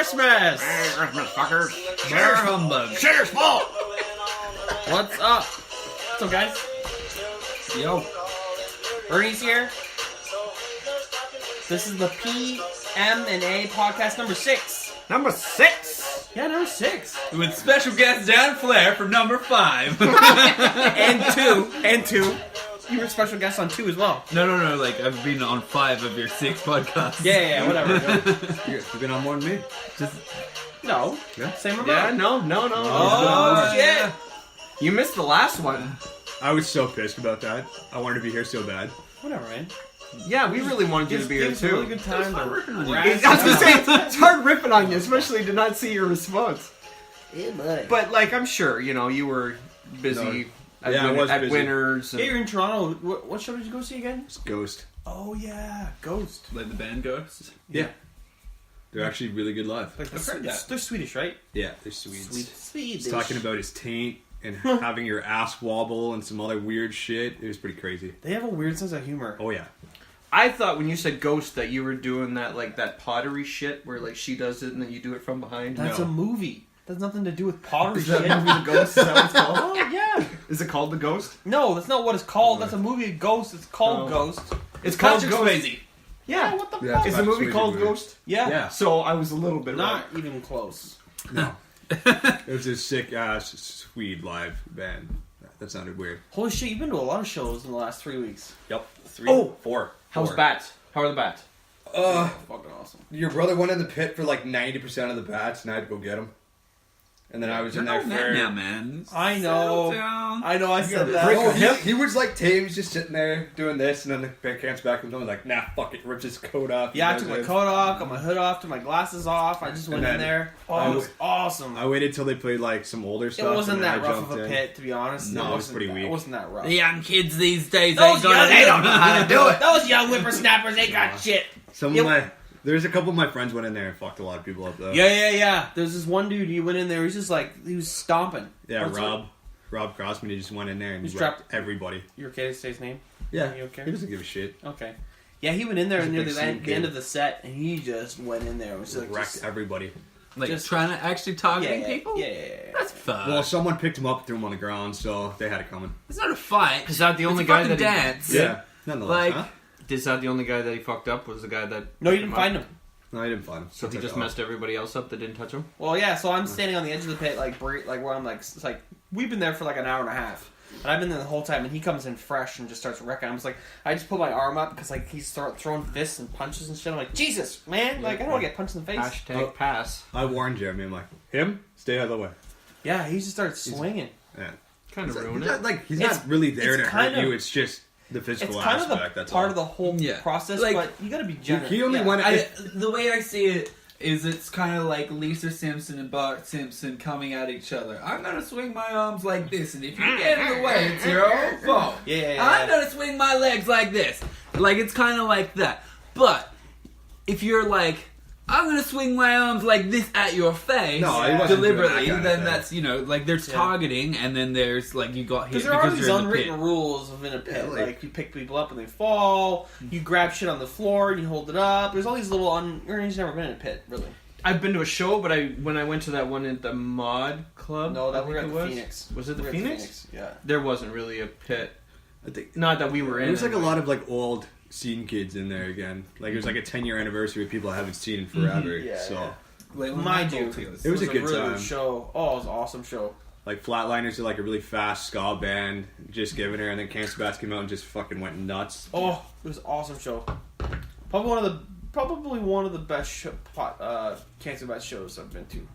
Christmas! Merry Christmas, fuckers. Bear humbug. Shitter's fault. What's up? What's up, guys? Yo. Ernie's here. This is the PM&A Podcast number 6. Number 6. Yeah, number 6. With special guest Dan Flair for number 5. and 2. You were a special guest on 2 as well. No. Like, I've been on 5 of your 6 podcasts. Yeah, whatever. You've been on more than me. No. Yeah. Same amount. Yeah, no. Oh, shit. You missed the last one. I was so pissed about that. I wanted to be here so bad. Whatever, man. Yeah, we really wanted you to be here Gives a too. really good time to ripping on you. razz I was gonna you say out. it's hard ripping on you, especially to not see your response. Yeah, buddy. But like, I'm sure you were busy I was at busy. Winners. Yeah, you're in Toronto. What show did you go see again? It's Ghost. Oh, yeah. Ghost. Like the band Ghosts. Yeah. They're actually really good live. Like I've heard that. They're Swedish, right? Yeah, they're Swedes. Swedish. He's talking about his taint and having your ass wobble and some other weird shit. It was pretty crazy. They have a weird sense of humor. Oh, yeah. I thought when you said ghost that you were doing that pottery shit where like she does it and then you do it from behind. That's No. a movie. That's nothing to do with pottery Is that shit. movie The Ghost? Is that what it's called? Oh, yeah. Is it called The Ghost? No, that's not what it's called. That's a movie, Ghost. It's called Oh. Ghost. It's called Patrick Ghost. Swayze. Yeah. What the Yeah, fuck? Is the Patrick movie Swayze called movie. Ghost? Yeah. Yeah. So I was a little bit Not wrong. even close. No. It was a sick ass Swede live band. That sounded weird. Holy shit, you've been to a lot of shows in the last 3 weeks. Yep. 3. Oh! 4. How's bats? How are the bats? Fucking awesome. Your brother went in the pit for like 90% of the bats, and I had to go get him. And then I was in there for... now, man. I know. Settle down. I know, I said that. Oh, he was like tame. He was just sitting there doing this, and then the band comes back and I'm like, nah, fuck it. Ripped his coat off. Yeah, I He took goes my in. coat off, got my hood off, took my glasses off. I just went And in then there. Oh, it was awesome. I waited till they played like some older It stuff. wasn't and then that I rough of jumped a in. pit, to be honest. No, it was pretty It weak. wasn't that rough. The young kids these days Those ain't gonna young- don't know how to do it. Those young whippersnappers, they got shit. Some of my there's a couple of my friends went in there and fucked a lot of people up though. Yeah. There's this one dude, he went in there, he was stomping. Yeah, What's Rob Crossman, he just went in there and He's he dropped- wrecked everybody. You okay to say his name? Yeah, You okay? he doesn't give a shit. Okay. Yeah, he went in there He's a near big the scene end kid. of the set, and he just went in there. It was like Wrecked just, everybody. Like, Just- trying to actually targeting yeah, people? Yeah. That's fun. Well, someone picked him up and threw him on the ground, so they had it coming. it's not a fight. Is that the only it's a guy fucking that he- dance. Yeah, nonetheless. Like, Huh? Is that the only guy that he fucked up? Was the guy that? No, you didn't find him. No, I didn't find him. So he Took just off. messed everybody else up that didn't touch him. Well, yeah. So I'm standing on the edge of the pit, like where I'm like, it's like we've been there for like an hour and a half, and I've been there the whole time. And he comes in fresh and just starts wrecking. I'm just like, I just put my arm up because like he's throwing fists and punches and shit. I'm like, Jesus, man! Like I don't want to get punched in the face. Hashtag pass. I warned Jeremy. I'm like, him? Stay out of the way. Yeah, he just starts swinging. Yeah. Kind of ruined He's it. not, like, he's It's- not really there it's to kind hurt of- you. It's just the physical It's kind aspect. of the That's part all. of the whole Yeah. process, Like, but you got to be generous. He only yeah. went. The way I see it is it's kind of like Lisa Simpson and Bart Simpson coming at each other. I'm going to swing my arms like this, and if you get in the way, it's your own fault. Yeah. I'm going to swing my legs like this. Like, it's kind of like that. But if you're like, I'm going to swing my arms like this at your face No, he wasn't doing deliberately, that kind of then thing. that's, like, there's targeting, and then there's, like, you got hit Because there are because these you're in the unwritten pit. rules within a pit. Yeah, like, you pick people up and they fall. You grab shit on the floor and you hold it up. There's all these little Ernie's never been in a pit, really. I've been to a show, but when I went to that one at the Mod Club, No, that I we were think at it the was. Phoenix. Was it the We were at Phoenix? Yeah. There wasn't really a pit. I think Not that we were in. there's like a anyway. lot of like old scene kids in there again. Like it was like a 10-year anniversary of people I haven't seen in forever. Yeah, so yeah. Like, Mind you, It was a good really time. good show. Oh, it was an awesome show. like Flatliners are like a really fast ska band, just giving her, and then Cancer Bats came out and just fucking went nuts. Oh, it was an awesome show. Probably one of the best Cancer Bat shows I've been to.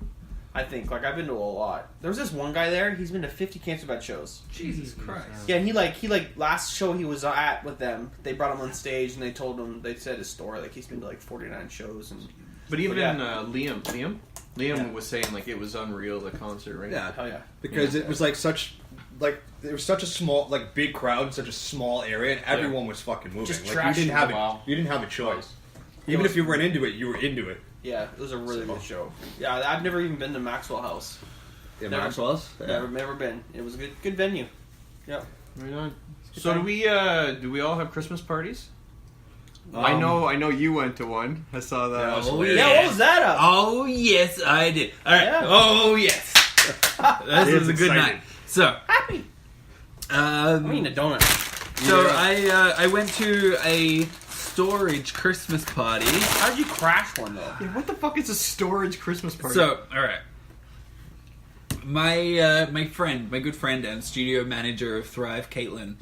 I think. Like, I've been to a lot. There was this one guy there. He's been to 50 Cancer Bat shows. Jesus Christ. Yeah, and he last show he was at with them, they brought him on stage and they said his story. Like, he's been to like 49 shows. And But even yeah. Liam Yeah. was saying like it was unreal, the concert, right? Yeah, hell yeah. because it was like there was such a small, like big crowd in such a small area, and everyone was fucking moving. Just like trashing you didn't have a choice. Even if you weren't into it, you were into it. Yeah, it was a really good show. Yeah, I've never even been to Maxwell House. Yeah, Never- Maxwell's. Yeah. Never been. It was a good venue. Yep. Right on. So do we all have Christmas parties? I know you went to one. I saw that. Yeah, Oh, Yeah, what was that up? Oh, yes, I did. All right. Yeah. Oh, yes. This was a good exciting. night. So, Happy. I'm eating a donut. so I went to a storage Christmas party. How'd you crash one though? Yeah, what the fuck is a storage Christmas party? So, all right. My good friend and studio manager of Thrive, Caitlin,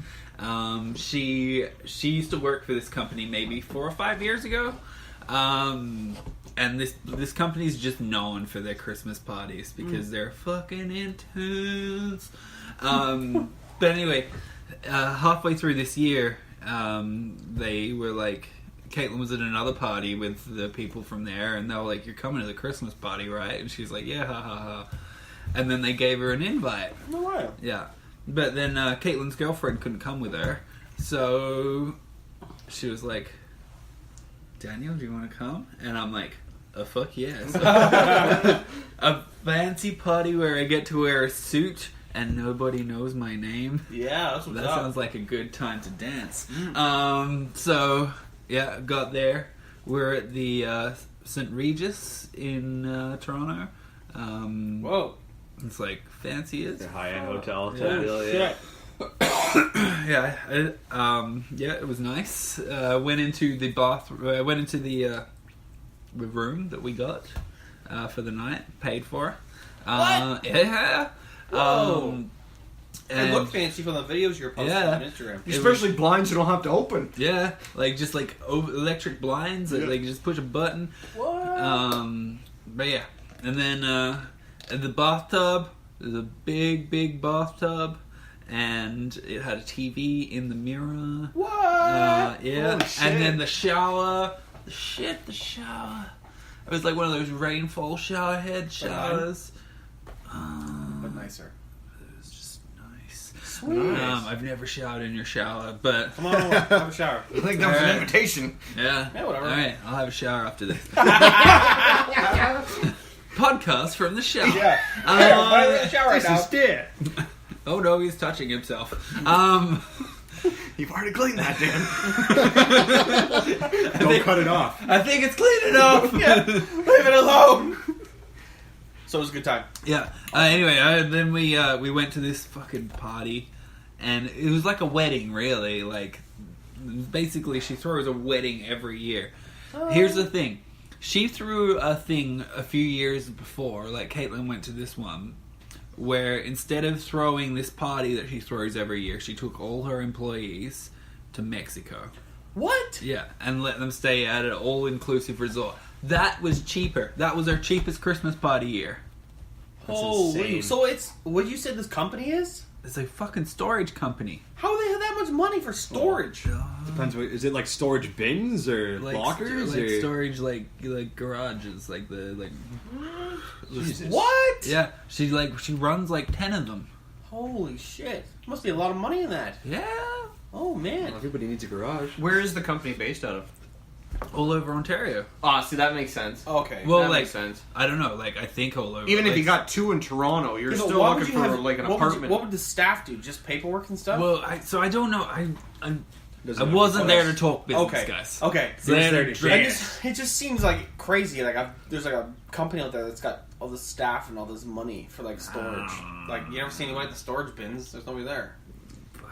she used to work for this company maybe 4 or 5 years ago, and this company's just known for their Christmas parties because they're fucking intense. But anyway, halfway through this year, they were like, Caitlin was at another party with the people from there, and they were like, "You're coming to the Christmas party, right?" And she's like, "Yeah, ha ha ha." And then they gave her an invite. No way. Yeah. But then Caitlin's girlfriend couldn't come with her. So she was like, "Daniel, do you want to come?" And I'm like, fuck yes. A fancy party where I get to wear a suit and nobody knows my name. Yeah, that's what's That up. sounds like a good time to dance. So, yeah, got there. We're at the St. Regis in Toronto. Whoa. It's like fancy as The high-end hotel. Yeah. Deal, Shit. yeah, it was nice. Went into the bathroom. Went into the room that we got for the night. Paid for. What? Yeah. Whoa. It And looked fancy from the videos you're posting Yeah. on Instagram. especially blinds you don't have to open. yeah, like just like electric blinds. Yeah. Like just push a button. What? But yeah, and then in the bathtub, there's a big bathtub, and it had a TV in the mirror. What? Yeah, Holy shit. and then the shower. The shower. It was like one of those rainfall shower head showers. But nicer. It was just nice. Sweet. I've never showered in your shower, but Come on, have a shower. I think that was an Alright. invitation. yeah. Yeah, whatever. All right, I'll have a shower after this. Podcast from the shower. Yeah. I'm in the shower right This now. is dead. Oh no, he's touching himself. You've already cleaned that, Dan. Don't cut it off. I think it's clean enough. Yeah. Leave it alone. So it was a good time. Yeah. Anyway, then we went to this fucking party, and it was like a wedding, really. Like, basically, she throws a wedding every year. Here's the thing: she threw a thing a few years before. Like, Caitlin went to this one, where instead of throwing this party that she throws every year, she took all her employees to Mexico. What? Yeah, and let them stay at an all-inclusive resort. That was cheaper. That was our cheapest Christmas party year. Holy. insane. So it's what you said this company is? It's a fucking storage company. How do they have that much money for storage? Depends. Is it like storage bins or lockers like or? storage, like garages, like the like. Jesus. What? Yeah, she runs like 10 of them. Holy shit. Must be a lot of money in that. Yeah, Oh man. Everybody needs a garage. Where is the company based out of? all over Ontario. Ah, see, that makes sense. Okay. Well, that like makes sense. I don't know, like I think all over. Even if like, you got 2 in Toronto, you're Yeah, but still why looking would you for have- like an what would you- apartment. what would the staff do? Just paperwork and stuff? Well, so I don't know. I Doesn't I matter. wasn't What there else? to talk business, Okay. guys. Okay. So they had They're a there to drink. It just seems like crazy. Like there's like a company out there that's got all this staff and all this money for like storage. Like you never see anyone at the storage bins. There's nobody there.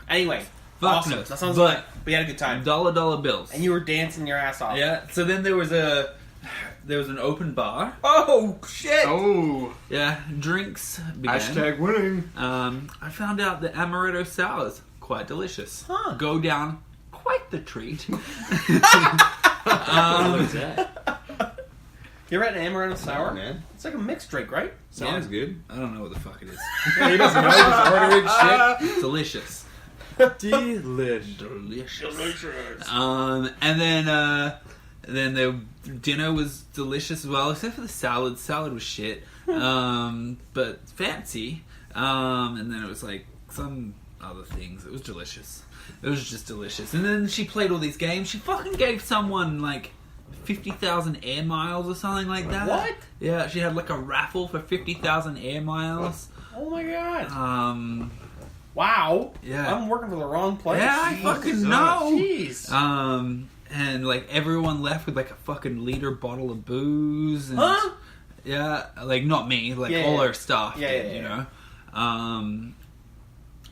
Anyway, Fuck awesome. no. That sounds But- like. But you had a good time. $dollar bills. And you were dancing your ass off. Yeah. So then there was an open bar. Oh shit! Oh, Yeah, drinks began. hashtag winning. I found out that amaretto sour is quite delicious. Huh. Go down quite the treat. What is that? You ever had an amaretto sour? man. It's like a mixed drink, right? Sounds good. I don't know what the fuck it is. He doesn't know. He's ordering shit. Delicious. Delish. Delicious. And then the dinner was delicious as well, except for the salad. Salad was shit. But fancy. And then it was like some other things. It was delicious. It was just delicious. And then she played all these games. She fucking gave someone like 50,000 air miles or something like that. What? Yeah, she had like a raffle for 50,000 air miles. Oh my god! Wow. Yeah. I'm working for the wrong place. Yeah, I Jeez. fucking know. Jeez. and like everyone left with like a fucking liter bottle of booze. And, Huh? Yeah, like not me, like all our staff. You know.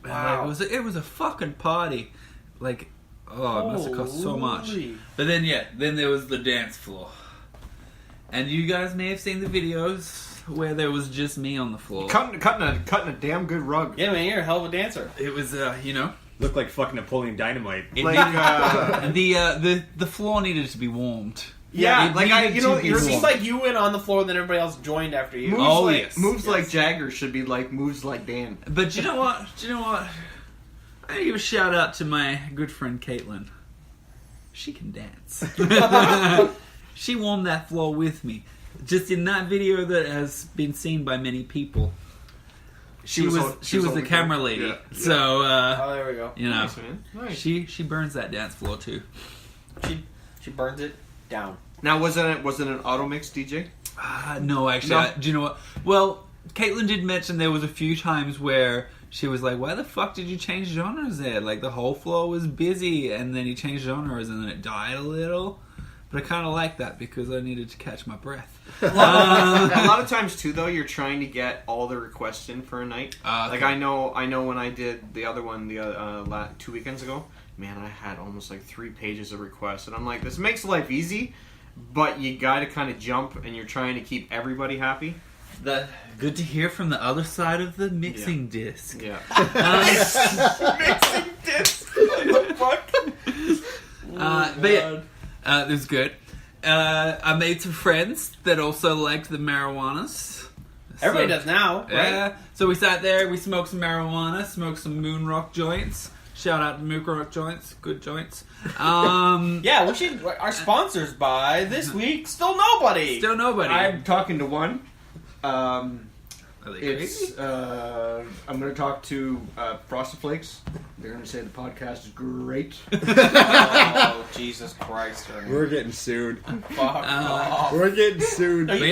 Wow. Like, it was a fucking party. Like, oh, it must have cost so much. But then then there was the dance floor, and you guys may have seen the videos where there was just me on the floor. Cutting a damn good rug. Yeah, man, you're a hell of a dancer. It was, you know. Looked like fucking Napoleon Dynamite. And the floor needed to be warmed. Yeah, It like needed to be It warmed. seems like you went on the floor, and then everybody else joined after you. Moves like Jagger should be like moves like Dan. But you know what? I gotta give a shout out to my good friend Caitlin. She can dance. She warmed that floor with me. Just in that video that has been seen by many people. She was the camera lady. Yeah. So Oh, there we go. you know, Nice, man. Nice. she burns that dance floor too. She burns it down. Now was it an auto mix DJ? No, actually, No. do you know what? Well, Caitlin did mention there was a few times where she was like, "Why the fuck did you change genres there? Like the whole floor was busy, and then you changed genres, and then it died a little." But I kind of like that because I needed to catch my breath. A lot of times too, though, you're trying to get all the requests in for a night. Okay. Like I know when I did the other one 2 weekends ago. Man, I had almost like 3 pages of requests, and I'm like, this makes life easy, but you got to kind of jump, and you're trying to keep everybody happy. Good to hear from the other side of the mixing disc. Yeah. Mixing disc. What the fuck? But yeah, it was good. I made some friends that also liked the marijuanas. Everybody does now, right? Yeah. So we sat there, we smoked some marijuana, smoked some moon rock joints. Shout out to moon rock joints, good joints. Yeah, we should. Our sponsors by this week, still nobody. Still nobody. I'm talking to one. Are they It's crazy? I'm going to talk to Frosted Flakes. They're going to say the podcast is great. Oh, Jesus Christ! We're getting sued. Fuck off. We're getting sued. No, you, But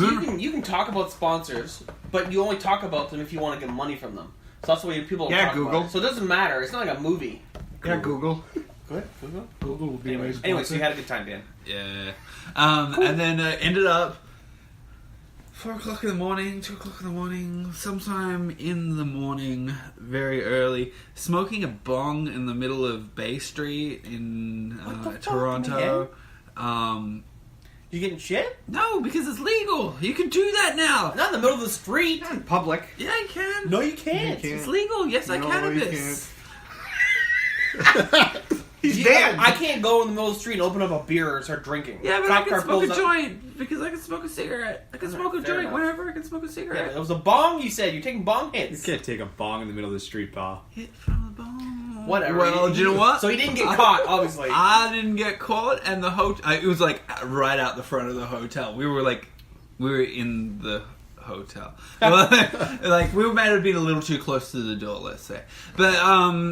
yeah. you can talk about sponsors, but you only talk about them if you want to get money from them. So that's the way people Yeah, talk Google. about it. So it doesn't matter. It's not like a movie. Yeah, Google. Good. Google. Google will be amazing. Anyway, so you had a good time, Dan. Yeah. And then ended up 4 o'clock in the morning, 2 o'clock in the morning, sometime in the morning, very early, smoking a bong in the middle of Bay Street in What the fuck, Toronto. You getting shit? No, because it's legal. You can do that now. Not in the middle of the street. In public. Yeah, you can. No, you can't. You It's legal. Yes, I No, cannabis. He's dead. I can't go in the middle of the street and open up a beer and start drinking. Yeah, but Cop I can car smoke a pulls up. joint because I can smoke a cigarette. I can smoke a Fair joint enough. whenever I can smoke a Yeah, cigarette. it was a bong. You said you're taking bong You hits. can't take a bong in the middle of the street, pal. Hit from the bone. Whatever. Well, do you know what? So he didn't get caught, obviously. I didn't get caught, and the hotel. It was like right out the front of the hotel. We were in the hotel. Like we might have been a little too close to the door, let's say. But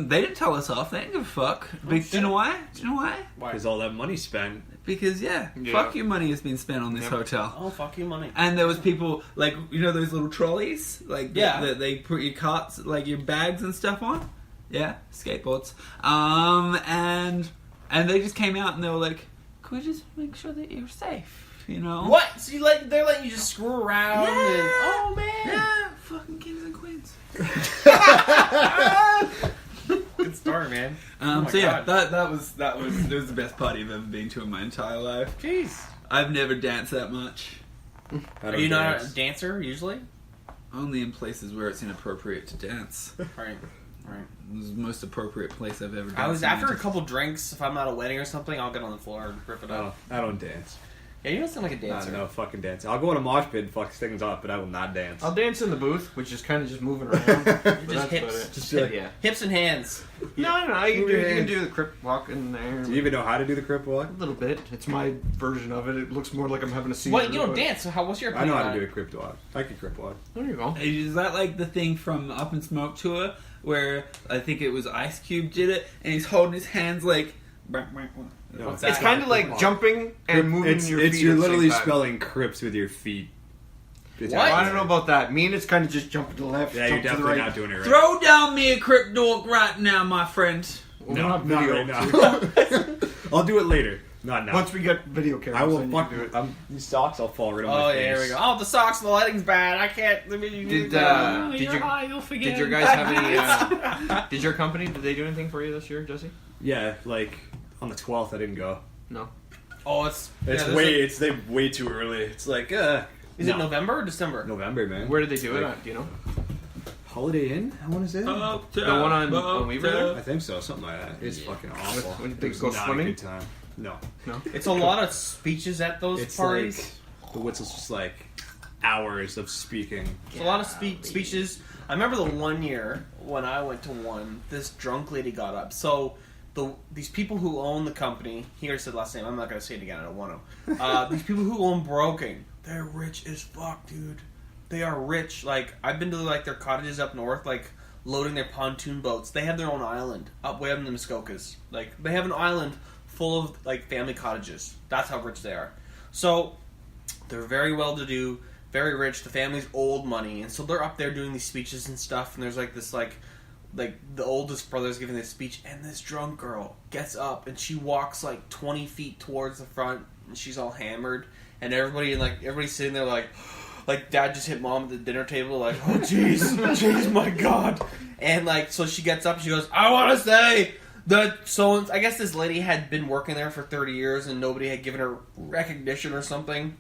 they didn't tell us off. They didn't give a fuck. But do you know why? Do you know why? Because all that money spent. Because Yeah. fuck your money has been spent on this Yep. hotel. Oh, fuck you, money. And there was people like those little trolleys, like Yeah. that they put your carts, like your bags and stuff on. Yeah, skateboards. And they just came out and they were like, "Could we just make sure that you're safe?" You know? What? So they're letting you just screw around Yeah. and... Oh, man. Yeah, fucking kings and queens. Good story, man. So my yeah, God. that was the best party I've ever been to in my entire life. Jeez. I've never danced that much. Are you not a dancer, usually? Only in places where it's inappropriate to dance. Right. Right. It was the most appropriate place I've ever danced. I was in my after a entire- couple drinks. If I'm at a wedding or something, I'll get on the floor and rip it Oh, up. I don't dance. Yeah, you don't sound like a dancer. No fucking dance. I'll go in a mosh pit and fuck things up, but I will not dance. I'll dance in the booth, which is kind of just moving around. Just That's hips. about it. Just be like, Yeah. Hips and hands. No, you can do the crip walk in there. do you even know how to do the crip walk? A little bit. It's my version of it. It looks more like I'm having a seizure. What? You don't but- dance. So what's your I opinion know how on to do it? a crip walk. I can crip walk. There you go. Is that like the thing from Up in Smoke Tour where I think it was Ice Cube did it and he's holding his hands like. No, What's It's that? kind of like jumping and moving It's your feet. you're at the literally same time. spelling crips with your feet. It's What? Well, I don't know about that. Me and it's kind of just jumping to the left, Yeah, you're jump to the definitely right. not doing it right. Throw down me a crip dork right now, my friend. We're No, not not video. right now. I'll do it later. Not now. Once we get video cameras, I will then you fuck can do it. these socks. I'll fall right on Oh my yeah, face. here we go. Oh, the socks, the lighting's bad. I can't. Did you're high, you'll forget. did your guys have any? Did your company? Did they do anything for you this year, Jesse? Yeah, like on the 12th, I didn't go. No. Oh, It's way too early. It's like Is it November or December? November, man. Where did they do it Like- at? Do you know? Holiday Inn? I want to say. The one on Weaver there? I think so. Something like that. It's fucking awful. When you It think was go not swimming? a good time. No. It's a lot of speeches at those It's parties. like the whistle's just like hours of speaking. It's a lot of speeches. I remember the one year when I went to one, this drunk lady got up. So these people who own the company, he already said last name, I'm not going to say it again, I don't want to. These people who own Broken, they're rich as fuck, dude. They are rich. Like, I've been to like their cottages up north, like loading their pontoon boats. They have their own island up way up in the Muskokas. Like, they have an island full of like family cottages. That's how rich they are. So they're very well to do, very rich. The family's old money, and so they're up there doing these speeches and stuff. And there's like this like the oldest brother's giving this speech, and this drunk girl gets up and she walks like 20 feet towards the front, and she's all hammered, and everybody's sitting there like dad just hit mom at the dinner table, like, oh jeez, my god. And like, so she gets up, she goes, I want to say that so I guess this lady had been working there for 30 years and nobody had given her recognition or something.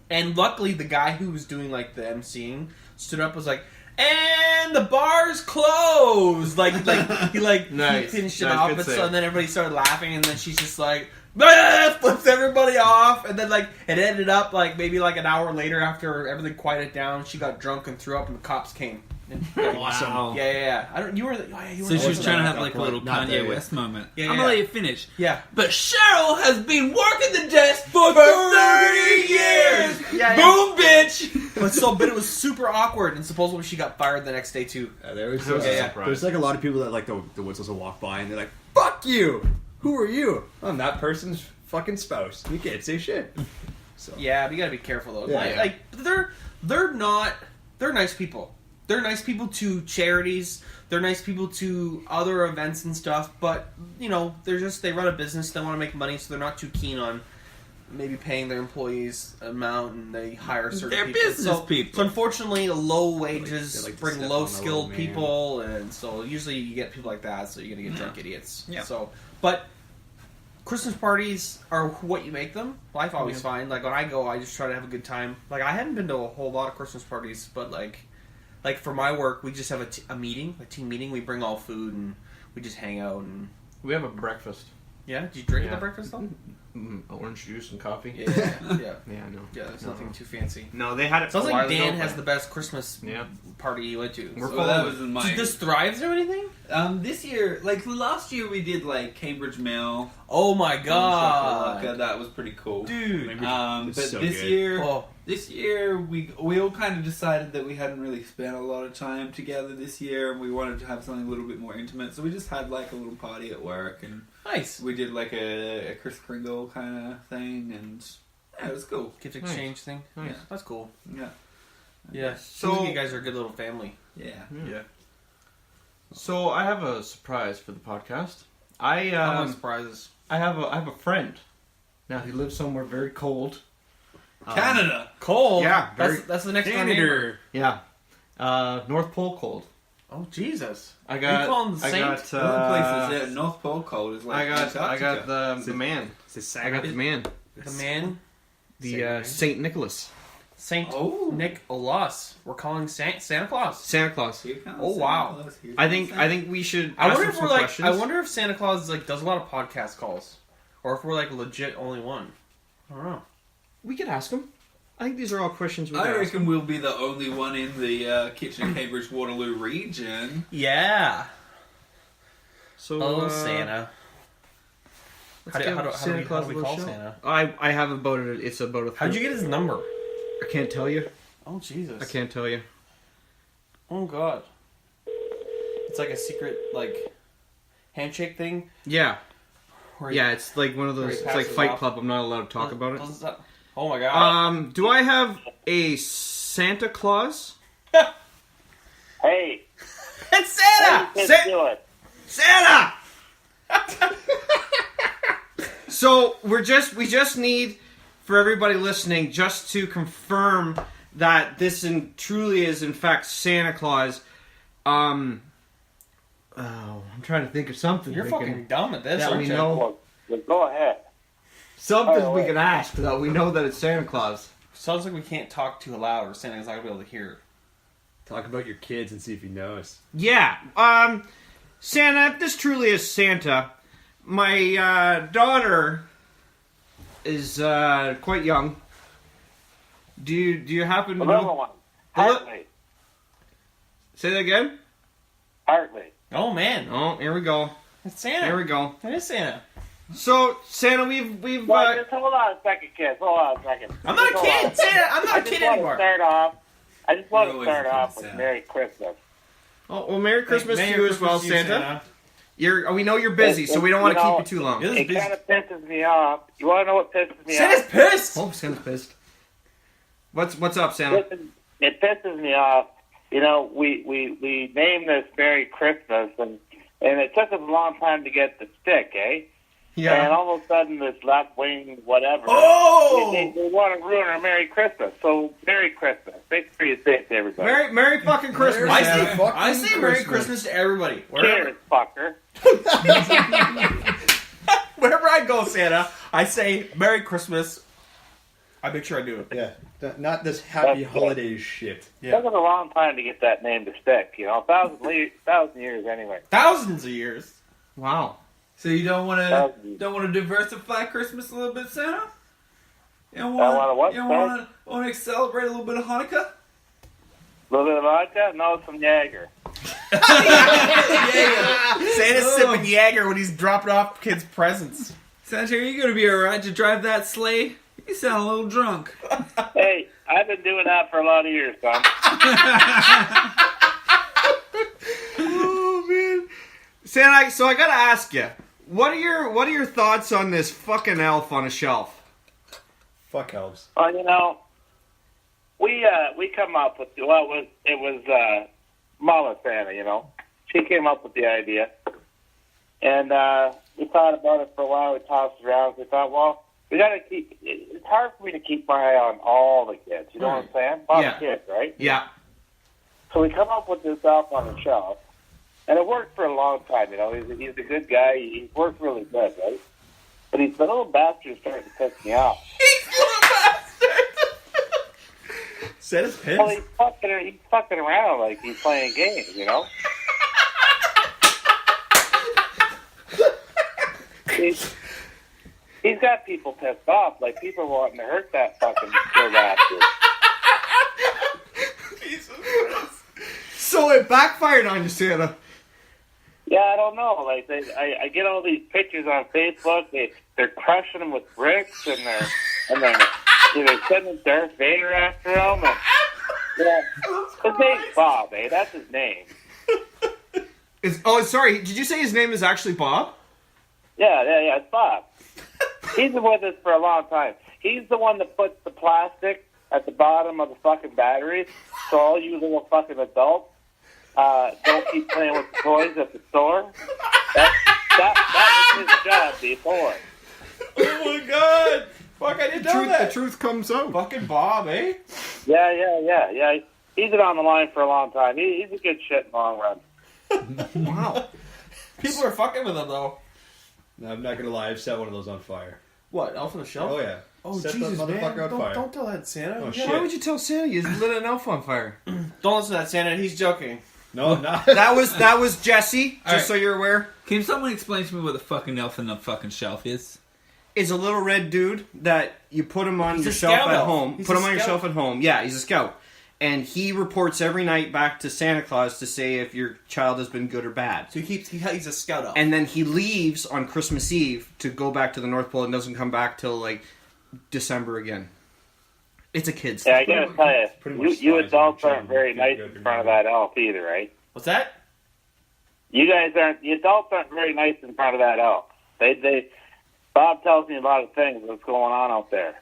And luckily the guy who was doing like the emceeing stood up and was like, and the bar's closed. Like he Nice. he finished it Nice, off, good and save. so and then everybody started laughing, and then she's just like, "Ah," flips everybody off, and then like it ended up like maybe like an hour later after everything quieted down, she got drunk and threw up, and the cops came. And, Wow. Yeah. I don't. You were. You were. So she was trying to have Not like a little not there Kanye yet. West moment. Yeah, I'm yeah. gonna let you finish. Yeah. But Cheryl has been working the desk for 30 years! Yeah. Boom, bitch! But it was super awkward, and supposedly she got fired the next day too. There was I was Yeah. surprised. there's like a lot of people that like the whistles will walk by and they're like, "Fuck you! Who are you? I'm that person's fucking spouse. You can't say shit." So Yeah, but you gotta be careful though. Yeah. Like they're nice people. They're nice people to charities. They're nice people to other events and stuff. But you know, they run a business. They want to make money, so they're not too keen on maybe paying their employees amount, and they hire certain They're people. business people. So unfortunately, low wages they like to bring step low on the skilled low man. people, and so usually you get people like that. So you're gonna get drunk idiots. Yeah. So, but Christmas parties are what you make them. Life always fine. Like when I go, I just try to have a good time. Like I hadn't been to a whole lot of Christmas parties, but like for my work, we just have a meeting, a team meeting. We bring all food and we just hang out and We have a breakfast. yeah. Did you drink Yeah. at the breakfast though? Orange juice and coffee. Yeah, yeah, Yeah, I know. yeah. There's No. nothing too fancy. No, they had it. Sounds a like while Dan ago, has but- the best Christmas Yeah. party you went to. We're So full that of was it. in my... Does Thrives or anything? This year, like last year we did like Cambridge Mill. Oh my god, That was pretty cool. dude! But It's so this good. year... Oh, This year, we all kind of decided that we hadn't really spent a lot of time together this year, and we wanted to have something a little bit more intimate. So we just had like a little party at work, and nice. we did like a Kris Kringle kind of thing, and yeah, it was cool. Gift exchange thing. Nice. Yeah, that's cool. Yeah, Yeah. So- So you guys are a good little family. yeah. Yeah. So I have a surprise for the podcast. I How many surprises? I have a friend. Now he lives somewhere very cold. Canada. Cold. Yeah, That's the next door neighbor. Yeah. North Pole cold. Oh Jesus! I You got. call him the I Saint? got. The only places there, North Pole cold is like I got Antarctica. the man. I got the man. The man, The Saint Nicholas. Saint Oh. Nicholas. We're calling Santa Claus. Santa Claus. Here comes Oh, Santa wow. Claus, here I comes think we should. I ask wonder him if some we're like. questions. I wonder if Santa Claus like does a lot of podcast calls, or if we're like legit only one. I don't know. We could ask him. I think these are all questions we could I ask reckon we'll be the only one in the Kitchener, Cambridge, Waterloo region. Yeah. So, Oh Santa. let's How do give we Santa Claus a call little shout. Santa? I have about it. It's about a. How'd you get his number? I can't tell you. Oh Jesus! I can't tell you. Oh God! It's like a secret like handshake thing. Yeah, Where yeah. It's like one of where those. he It's like passes Fight off. Club. I'm not allowed to talk about it. Doesn't that- Oh my God! Do I have a Santa Claus? Hey, It's how Santa. you kids doing? Santa! So we just need for everybody listening just to confirm that this truly is in fact Santa Claus. I'm trying to think of something. You're fucking dumb at this, that aren't we you? know. Well, go ahead. Something we can ask that we know that it's Santa Claus. Sounds like we can't talk too loud or Santa's not going to be able to hear. Talk about your kids and see if he knows. Yeah. Santa, if this truly is Santa, my daughter is quite young. Do you happen to Another know? one. Hartley. Say that again? Hartley. Oh, man. Oh, here we go. It's Santa. Here we go. It is Santa. So, Santa, we've Well, just hold on a second, kids. Hold on a second. I'm not a Just hold kid, on. Santa. I'm not a kid anymore. I just want You're to always start a kid, off with Santa. Merry Christmas. Oh, well, Merry Christmas Merry to you as well, Christmas to you, Santa. We know you're busy, so we don't want to keep you too long. This is It busy. kind of pisses me off. You want to know what pisses me Santa's off? pissed. Oh, Santa's pissed. What's up, Santa? It pisses me off. You know, we named this Merry Christmas, and it took us a long time to get the stick, eh? Yeah. And all of a sudden, this left-wing whatever, Oh! they want to ruin our Merry Christmas. So, Merry Christmas. Make sure you say it to everybody. Merry fucking Christmas, I Santa. say, Fucking I say Merry Christmas. Christmas to everybody. Wherever, Cheers, fucker. wherever I go, Santa, I say Merry Christmas. I make sure I do it. Yeah, not this happy That's good. holidays shit. It took us a long time to get that name to stick. You know, 1,000 years anyway. Thousands of years. Wow. So you don't want Thousands. to diversify Christmas a little bit, Santa? You don't I wanna what, You don't sorry? want to celebrate a little bit of Hanukkah? A little bit of vodka? No, some Jaeger. Santa's sipping Jaeger when he's dropping off kids' presents. Santa, are you going to be alright to drive that sleigh? You sound a little drunk. Hey, I've been doing that for a lot of years, son. Oh man, Santa. So I gotta ask you, what are your thoughts on this fucking elf on a shelf? Fuck elves. Well, you know, we come up with it was Mama Santa, you know. She came up with the idea, and we thought about it for a while. We tossed it around. We thought, well, we got to keep. It's hard for me to keep my eye on all the kids. You know what I'm saying? All Yeah. the kids, right? Yeah. So we come up with this elf on the shelf, and it worked for a long time. You know, he's a good guy. He worked really good, right? But the little bastard's starting to piss me off. Santa's pissed. Well, he's fucking around like he's playing games, you know? He's got people pissed off. Like, people wanting to hurt that fucking little bastard. So it backfired on you, Santa. Yeah, I don't know. Like, I get all these pictures on Facebook. They're crushing them with bricks, and they're sending Darth Vader after him. And, yeah, his name's Bob, eh? That's his name. Sorry. Did you say his name is actually Bob? Yeah, it's Bob. He's been with us for a long time. He's the one that puts the plastic at the bottom of the fucking batteries, so all you little fucking adults don't keep playing with the toys at the store. That was his job before. Oh my god! Fuck, I didn't know that. The truth comes out. Fucking Bob, eh? Yeah. He's been on the line for a long time. He's a good shit in the long run. Wow. People are fucking with him though. No, I'm not gonna lie, I've set one of those on fire. What? Elf on the Shelf? Oh yeah. Oh Set Jesus, that motherfucker man! on fire. Don't tell that Santa. Oh, Yeah. shit. Why would you tell Santa you lit an elf on fire? Don't listen to that Santa. He's joking. No, I'm not. That was Jesse. Just Alright. so you're aware. Can someone explain to me what the fucking elf on the fucking shelf is? Is a little red dude that you put him on He's your a shelf scout at elf. home. He's Put a him on your scout. shelf at home. Yeah, he's a scout. And he reports every night back to Santa Claus to say if your child has been good or bad. So he's a scout elf. And then he leaves on Christmas Eve to go back to the North Pole and doesn't come back till like December again. It's a kid's Yeah, I thing. gotta pretty tell much you, you spies adults on aren't very children. nice Good, in front of that elf either, right? What's that? You guys aren't. The adults aren't very nice in front of that elf. They. Bob tells me a lot of things that's going on out there.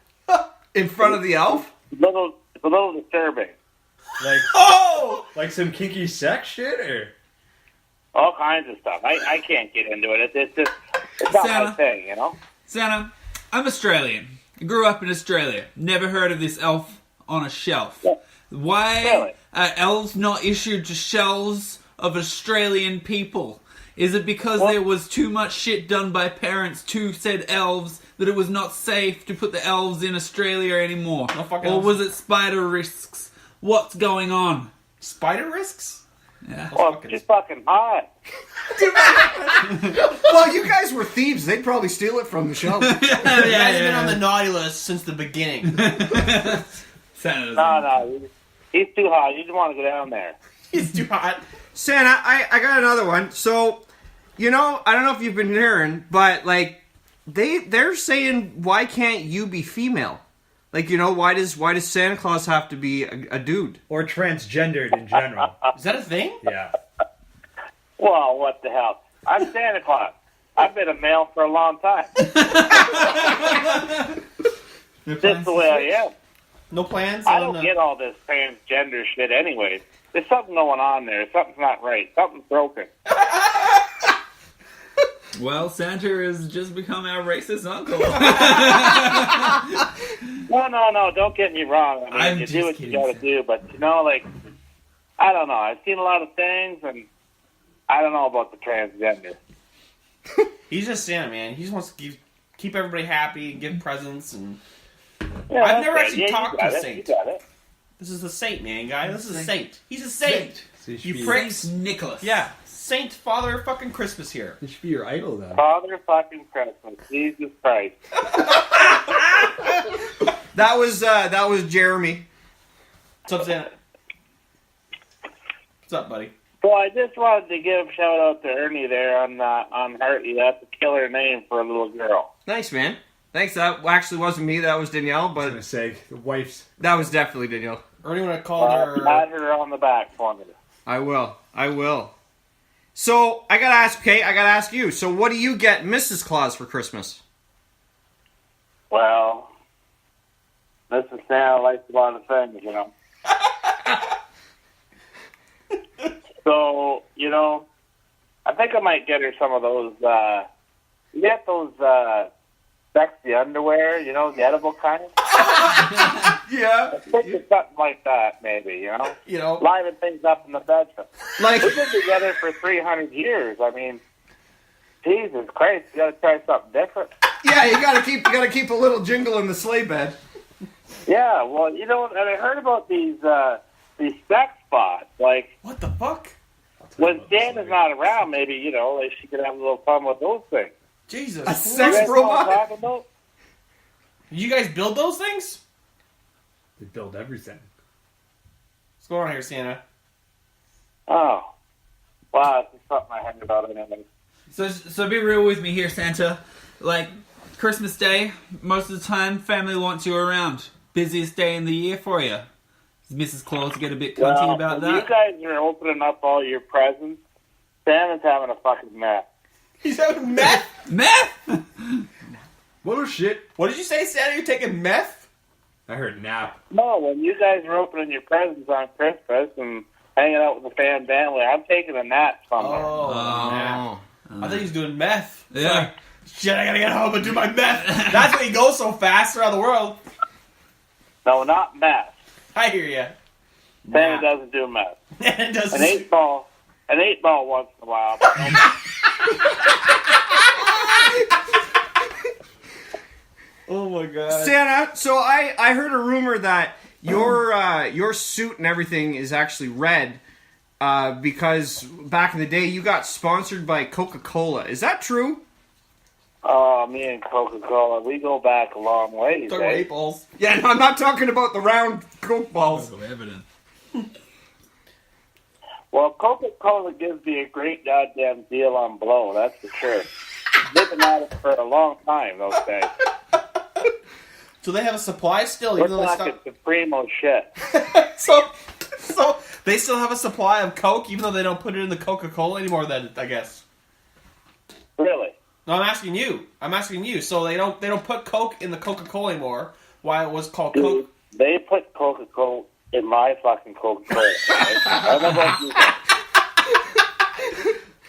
In front of the elf? It's a little disturbing. Like, Oh! like some kinky sex shit, or All kinds of stuff. I can't get into it. It's not my Santa. thing, you know. Santa, I'm Australian. I grew up in Australia. Never heard of this elf on a shelf. Yeah. Why Really? are elves not issued to shelves of Australian people? Is it because there was too much shit done by parents to said elves that it was not safe to put the elves in Australia anymore? No fucking or elves. was it spider risks? What's going on? Spider risks? Yeah. Well, it's just fucking hot. Well, you guys were thieves. They'd probably steal it from the shelf. You guys have been on the naughty list since the beginning. Santa's No, he's too hot. You just want to go down there. It's too hot. Santa, I got another one. So, I don't know if you've been hearing, but like they're saying, why can't you be female? Like, why does Santa Claus have to be a dude? Or transgendered in general. Is that a thing? Yeah. Well, what the hell? I'm Santa Claus. I've been a male for a long time. That's the way I am. No plans? I don't get all this transgender shit anyways. There's something going on there. Something's not right. Something's broken. Well, Santa has just become our racist uncle. No. Don't get me wrong. I mean, I'm you just do what kidding, you got to do, but I don't know. I've seen a lot of things, and I don't know about the transgender. He's just Santa, man. He just wants to keep everybody happy and give presents. And Yeah, I've never that's actually right. talked You to got a it. saint. You got it. This is a saint, man, guy. This is a saint. He's a saint. So You pricks. Nicholas. Yeah. Saint Father fucking Christmas here. This should be your idol, then. Father fucking Christmas. Jesus Christ. That was Jeremy. What's up, Santa? What's up, buddy? So I just wanted to give a shout out to Ernie there on Hartley. That's a killer name for a little girl. Nice, man. Thanks. That actually wasn't me. That was Danielle, I was but going to say, the wife's... that was definitely Danielle. Ernie, when I called her... Pat her on the back for me. I will. So, I gotta ask you. So, what do you get Mrs. Claus for Christmas? Well, Mrs. Santa likes a lot of things, So, I think I might get her some of those, you get those, sexy underwear, the edible kind? Yeah. I think it's something like that, maybe, Liven things up in the bedroom. Like, We've been together for 300 years. I mean, Jesus Christ, you gotta try something different. yeah, you gotta keep a little jingle in the sleigh bed. Yeah, well, and I heard about these sex spots. Like, What the fuck? when Santa's not around, maybe, she could have a little fun with those things. Jesus. A Christ. You sex guys know what robot? I'm talking about? You guys build those things? They build everything. What's going on here, Santa? Oh. Wow, it's just something I heard about anyway. So be real with me here, Santa. Like, Christmas Day, most of the time, family wants you around. Busiest day in the year for you. Does Mrs. Claus get a bit cunty about when that? you guys are opening up all your presents, Santa's having a fucking mess. He's having meth? Meth! What a shit. What did you say, Santa? You're taking meth? I heard nap. No, when you guys are opening your presents on Christmas and hanging out with the family, I'm taking a nap somewhere. Nap. I thought he was doing meth. It's Yeah. like, shit, I gotta get home and do my meth. That's why he goes so fast around the world. No, not meth. I hear ya. Santa doesn't do meth. It doesn't. An eight ball once in a while. But no meth. Oh my god. Santa, so I heard a rumor that your suit and everything is actually red because back in the day you got sponsored by Coca-Cola. Is that true? Oh, me and Coca-Cola, we go back a long ways. Talk about Eh? 8 balls. Yeah, no, I'm not talking about the round Coke balls. Evident. Well, Coca-Cola gives me a great goddamn deal on blow, that's for sure. They've been at it for a long time, those days. So they have a supply still, We're even though they talking stopped. Supremo shit. So they still have a supply of Coke, even though they don't put it in the Coca-Cola anymore. Then I guess. Really? No, I'm asking you. So they don't put Coke in the Coca-Cola anymore. Why it was called Dude, Coke? they put Coca-Cola in my fucking Coca-Cola. Right? I don't know about you.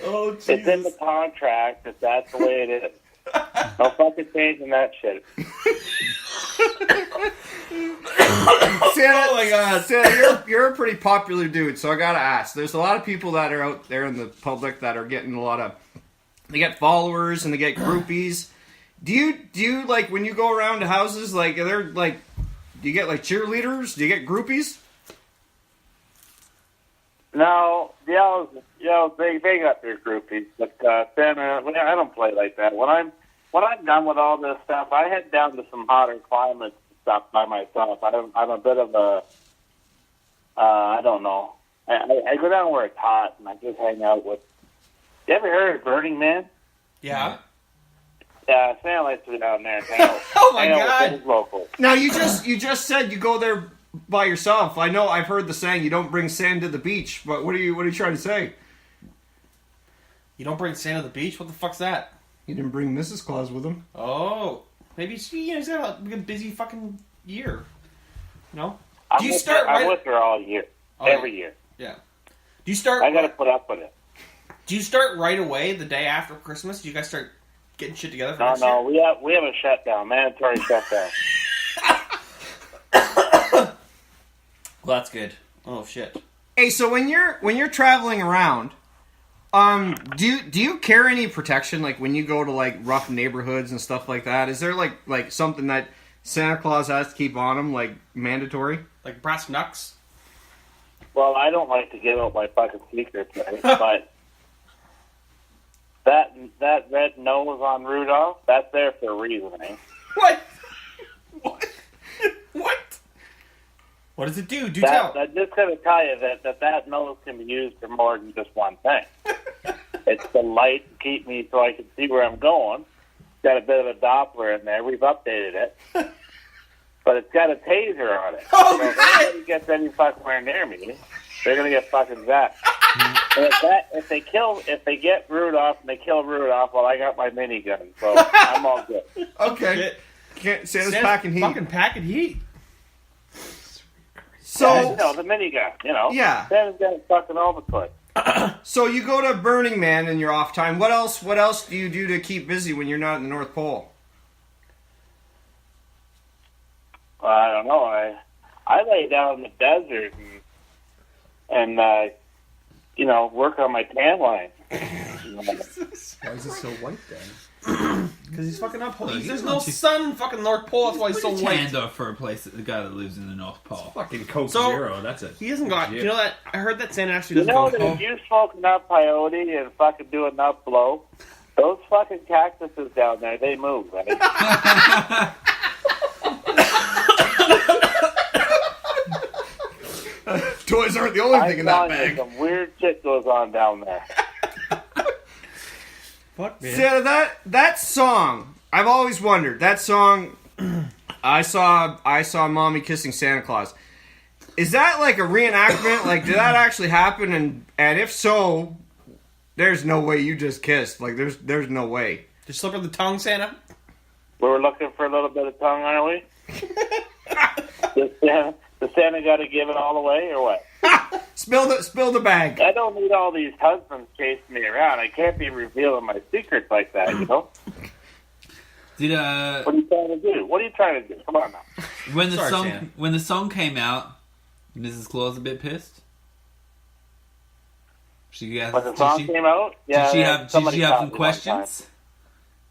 Oh, It's in the contract that that's the way it is. No fucking changing that shit. Santa, oh my God, Santa, you're a pretty popular dude, so I gotta ask. There's a lot of people that are out there in the public that are getting a lot of. They get followers and they get groupies. Do you like when you go around to houses? Like, are there like, do you get like cheerleaders? Do you get groupies? No, they got their groupies, but Santa, I don't play like that. When I'm done with all this stuff, I head down to some hotter climates and stuff by myself. I'm a bit of a, I don't know. I go down where it's hot and I just hang out with. You ever heard of Burning Man? Yeah. Yeah, Santa likes to go down there and hang out. Oh my hang out God! with his locals. Now you just said you go there by yourself. I know I've heard the saying you don't bring sand to the beach, but what are you trying to say? You don't bring Santa to the beach? What the fuck's that? He didn't bring Mrs. Claus with him. Oh, maybe he's got a busy fucking year. No? I'm with her all year, every year. Yeah. Do you start? I got to put up with it. Do you start right away the day after Christmas? Do you guys start getting shit together for next year? No, we have a shutdown, mandatory shutdown. Well, that's good. Oh shit. Hey, so when you're traveling around, do you carry any protection? Like when you go to like rough neighborhoods and stuff like that, is there like something that Santa Claus has to keep on him, like mandatory? Like brass knucks? Well, I don't like to give out my fucking secrets, right? But that red nose on Rudolph, that's there for a reason, eh? What? What? What does it do? Do tell. I'm just going to tell you that nose can be used for more than just one thing. It's the light to keep me so I can see where I'm going. It's got a bit of a Doppler in there. We've updated it. But it's got a taser on it. Oh, so if anybody gets any fucking near me, they're going to get fucking zapped. And if they get Rudolph and they kill Rudolph, well, I got my minigun, so I'm all good. Okay. Santa's packing heat. Fucking packing heat. So the minigun, Yeah. Santa's got it fucking all the place. So you go to Burning Man in your off time. What else do you do to keep busy when you're not in the North Pole? I don't know. I lay down in the desert and work on my tan line. Why is it so white then? Because he's fucking up. Look, There's no sun in fucking North Pole. That's why he's so white. Tanned up for a place that the guy that lives in the North Pole. Fucking Coke So- Zero, that's it. He hasn't got. You know that? I heard that Santa actually You doesn't know go that home. if you smoke enough peyote and fucking do enough blow, those fucking cactuses down there, they move, right? Toys aren't the only thing in that I'm telling you, bag. some weird shit goes on down there. Fuck, man. Santa, that song, I've always wondered. That song, I saw Mommy kissing Santa Claus. Is that like a reenactment? Like, did that actually happen? And if so, there's no way you just kissed. Like, there's no way. Did you slip of the tongue, Santa? We were looking for a little bit of tongue, aren't we? The Santa got to give it all away, or what? Spill the bag. I don't need all these husbands chasing me around. I can't be revealing my secrets like that, you know? Did What are you trying to do? What are you trying to do? Come on now. when the Sorry, song Sam. when the song came out, Mrs. Claus a bit pissed? When the song came out, yeah. Did she have somebody some caught me one questions?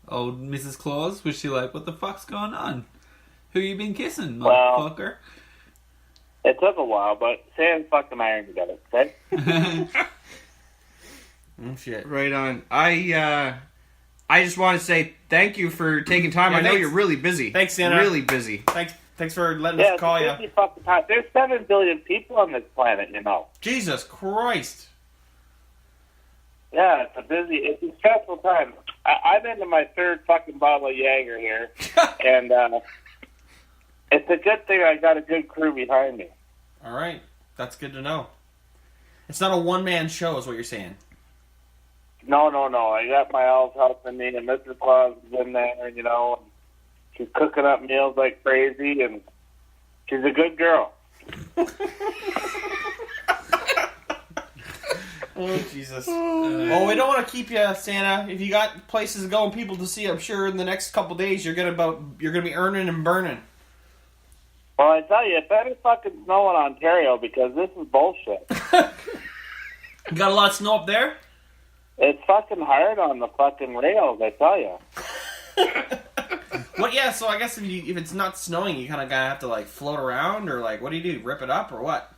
Old Mrs. Claus, was she like, what the fuck's going on? Who you been kissing, Well- motherfucker? time. It took a while, but Sam fucking ironed together, okay? Oh shit. Right on. I just want to say thank you for taking time. Yeah, I know thanks. you're really busy. Thanks, Santa. Really busy. Thanks for letting Yeah, us call it's you. a busy fucking time. There's 7 billion people on this planet, you know. Jesus Christ. Yeah, it's a stressful time. I'm into my 3rd fucking bottle of Jaeger here, and it's a good thing I got a good crew behind me. All right, that's good to know. It's not a one-man show, is what you're saying. No. I got my elves helping me, and Mrs. Claus is in there, you know. And she's cooking up meals like crazy, and she's a good girl. Oh, Jesus. Well, we don't want to keep you, Santa. If you got places to go and people to see, I'm sure in the next couple days you're gonna be earning and burning. Well, I tell you, it better fucking snow in Ontario because this is bullshit. You got a lot of snow up there? It's fucking hard on the fucking rails, I tell you. Well, yeah. So I guess if it's not snowing, you kind of gotta have to like float around, or like, what do you do? Rip it up, or what?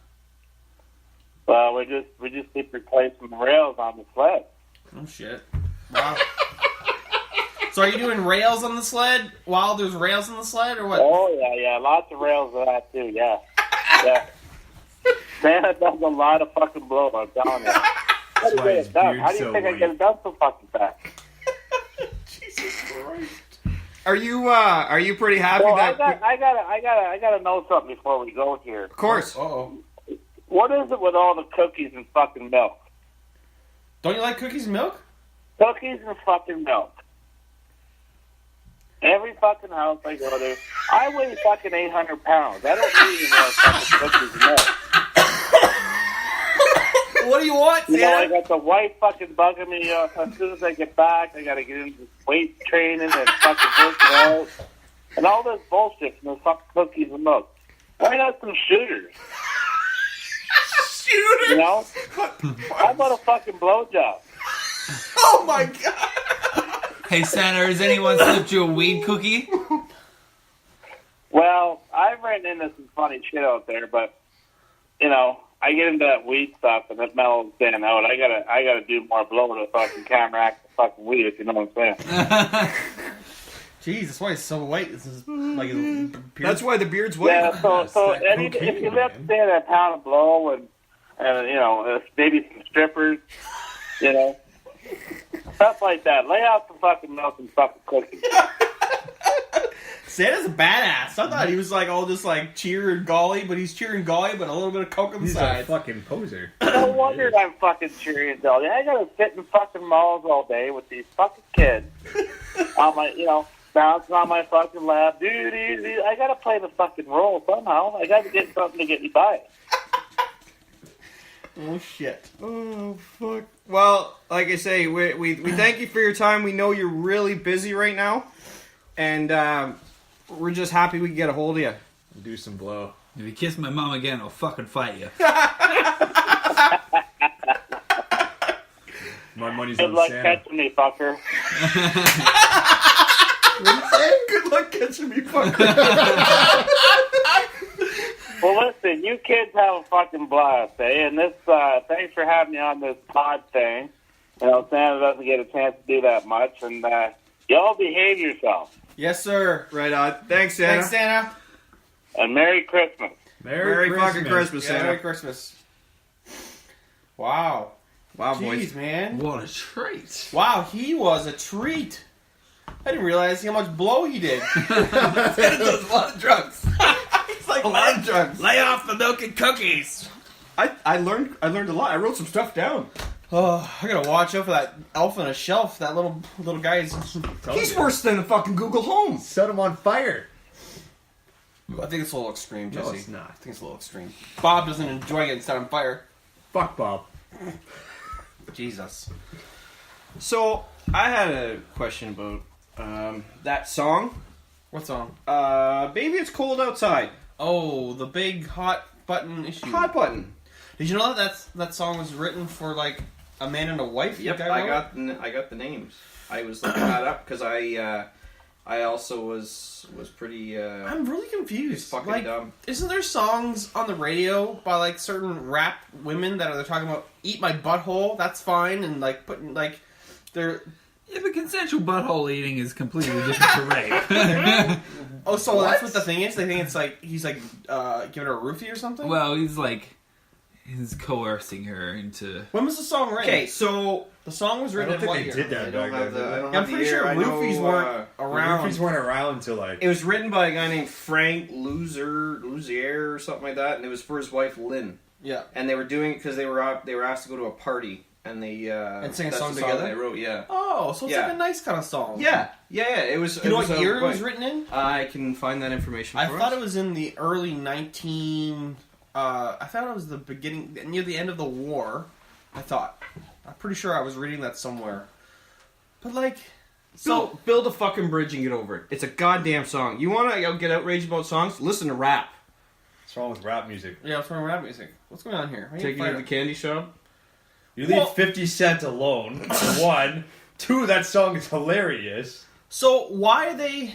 Well, we just keep replacing the rails on the sled. Oh shit! Wow. So are you doing rails on the sled while there's rails on the sled, or what? Oh yeah, lots of rails of that too. Yeah, yeah. Santa does a lot of fucking blow. I'm telling you. How do you get it done? How do you think I get it done so fucking fast? Jesus Christ! Are you pretty happy Well, that? I gotta know something before we go here. Of course. Uh-oh. What is it with all the cookies and fucking milk? Don't you like cookies and milk? Cookies and fucking milk. Every fucking house I go to, I weigh fucking 800 pounds. I don't need any more fucking cookies and milk. What do you want, You know, I Santa? got the wife fucking bugging me. As soon as I get back, I gotta get into weight training and fucking working out. And all this bullshit from the fucking cookies and milk. Why not some shooters? Shooters? You know? How about a fucking blowjob? Oh my god! Hey Santa, has anyone slipped you a weed cookie? Well, I've ran into some funny shit out there, but, you know, I get into that weed stuff and it mellows Dan out. I gotta do more blow to fucking counteract the fucking weed, if you know what I'm saying. Jeez, that's why he's so white. This is like his beard. That's why the beard's white. Yeah, so that if cocaine, you let man. stand a pound of blow and you know, maybe some strippers, you know, stuff like that. Lay out some fucking milk and fucking cookies. Santa's a badass. I thought he was like all just like cheering golly, but he's cheering golly, but a little bit of coke on the He's a side. fucking poser. No wonder I'm fucking cheering all day. I gotta sit in fucking malls all day with these fucking kids on my, you know, bouncing on my fucking lap. Dude, I gotta play the fucking role somehow. I gotta get something to get me by. Oh shit! Oh fuck. Well, like I say, we thank you for your time. We know you're really busy right now, and we're just happy we can get a hold of you. Do some blow. If you kiss my mom again, I'll fucking fight you. My money's Good on luck Santa. catching me, fucker. What do you say? Good luck catching me, fucker. Well, listen, you kids have a fucking blast, eh? And this, thanks for having me on this pod thing. You know, Santa doesn't get a chance to do that much, and y'all behave yourself. Yes, sir. Right on. Thanks, Santa. Thanks, Santa. And Merry Christmas. Merry fucking Christmas, Yeah, Santa. Merry Christmas. Wow. Wow, Jeez, boys. man. What a treat. Wow, he was a treat. I didn't realize how much blow he did. Santa does a lot of drugs. It's like a lot of drugs. Lay off the milk and cookies. I learned a lot. I wrote some stuff down. Oh, I gotta watch out for that elf on a shelf. That little guy's. He's worse than the fucking Google Home. Set him on fire. I think it's a little extreme, Jesse. No, it's not. I think it's a little extreme. Bob doesn't enjoy getting set on fire. Fuck Bob. Jesus. So I had a question about that song. What song? Baby, it's cold outside. Oh, the big hot button issue. Hot button. Did you know that song was written for like a man and a wife? Yep, the guy wrote? I got the names. I was looking that up because I also was pretty I'm really confused. fucking Like, dumb. isn't there songs on the radio by like certain rap women that are talking about "eat my butthole"? That's fine, and like putting like they're. Yeah, but consensual butthole eating is completely different to rape. Oh, so that's what the thing is. They think it's like he's like giving her a roofie or something. Well, he's coercing her into. When was the song written? Okay, so The song was I written don't in think what they year? did that I back don't have then. the. I don't I'm have the pretty year. sure I know, roofies weren't around. Roofies weren't around until like. It was written by a guy named Frank Luzier or something like that, and it was for his wife Lynn. Yeah. And they were doing it because they were asked to go to a party, and they And sing a that's song the together? They wrote, yeah. Oh, so it's Yeah. like a nice kind of song. Yeah. It was. You know it was what a- year it was written in? I can find that information. I for thought us. it was in the early 19. I thought it was the beginning, near the end of the war. I thought. I'm pretty sure I was reading that somewhere. But like, Build a fucking bridge and get over it. It's a goddamn song. You want to get outraged about songs? Listen to rap. What's wrong with rap music? Yeah, what's wrong with rap music? What's going on here? Taking you to the candy shop. You leave 50 Cent alone. 1, 2. That song is hilarious. So why they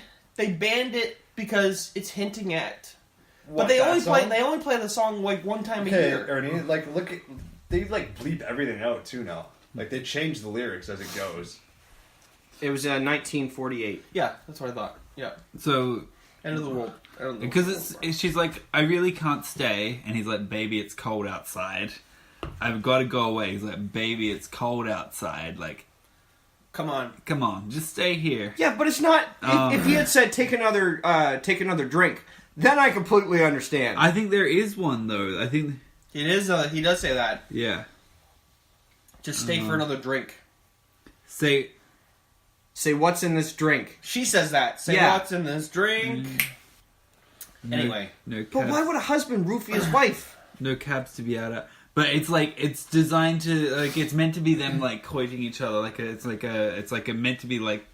banned it because it's hinting at. What, but they that only song? play the song like one time a Okay, year. Ernie. Like, look at they like bleep everything out too now. Like they change the lyrics as it goes. It was 1948. Yeah, that's what I thought. Yeah, So end of the world. because she's like, I really can't stay, and he's like, baby, it's cold outside. I've got to go away. He's like, baby, it's cold outside. Like, Come on. come on, just stay here. Yeah, but it's not. If he had said take another drink, then I completely understand. I think there is one though. I think, It is. He does say that. yeah. Just stay for another drink. Say what's in this drink. She says that. Say Yeah. what's in this drink. Anyway. no But cabs, why would a husband roofie his wife? no cabs to be out at. But it's like it's designed to like it's meant to be them like courting each other. Like it's like a meant to be like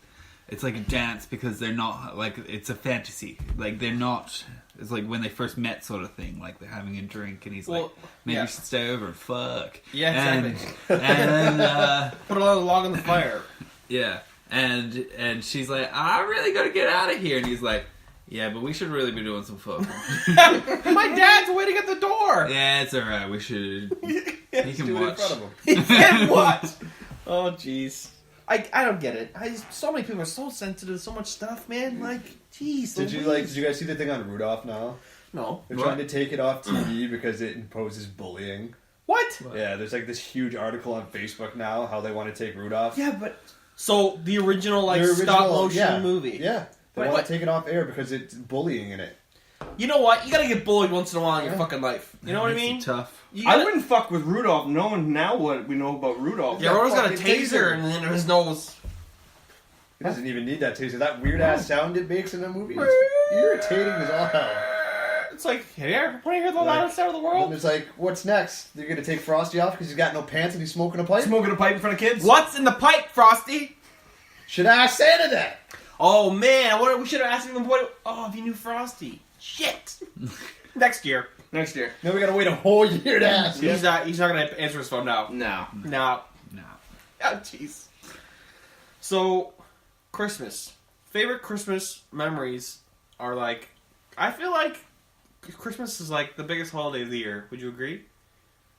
it's like a dance because they're not like it's a fantasy. Like they're not. It's like when they first met, sort of thing. Like they're having a drink, and he's like, "Maybe you should stay over and fuck." Yeah, exactly. And then, Put a log on the fire. yeah, and she's like, "I really gotta get out of here," and he's like, "Yeah, but we should really be doing some fucking." My dad's waiting at the door. Yeah, it's alright. We should. He can Do it in watch. front of him. He can what? Oh, jeez. I don't get it. So many people are so sensitive to so much stuff, man. Like, jeez. Did you guys see the thing on Rudolph now? No. They're trying to take it off TV because it imposes bullying. What? Yeah, there's like this huge article on Facebook now how they want to take Rudolph. Yeah, but so the original The original, stop motion yeah, movie. Yeah, they Wait, want what? to take it off air because it's bullying in it. You know what? You gotta get bullied once in a while in your fucking life. You know what I mean? Tough. You I gotta- wouldn't fuck with Rudolph knowing now what we know about Rudolph. Yeah, Rudolph's got a fucking taser and then his nose. He doesn't even need that taser. That weird ass sound it makes in the movie is irritating as all hell. It's like, have you ever want to hear the Like, loudest sound of the And world? it's like, what's next? You're gonna take Frosty off because he's got no pants and he's smoking a pipe? Smoking a pipe in front of kids? What's in the pipe, Frosty? Should I ask Santa that? Oh man, we should have asked him what. Oh, if you knew Frosty. Shit. Next year. Next year. Now we gotta wait a whole year to ask him. He's not gonna answer his phone now. No. No. No. Oh, jeez. So, Christmas. Favorite Christmas memories are like, I feel like Christmas is like the biggest holiday of the year. Would you agree?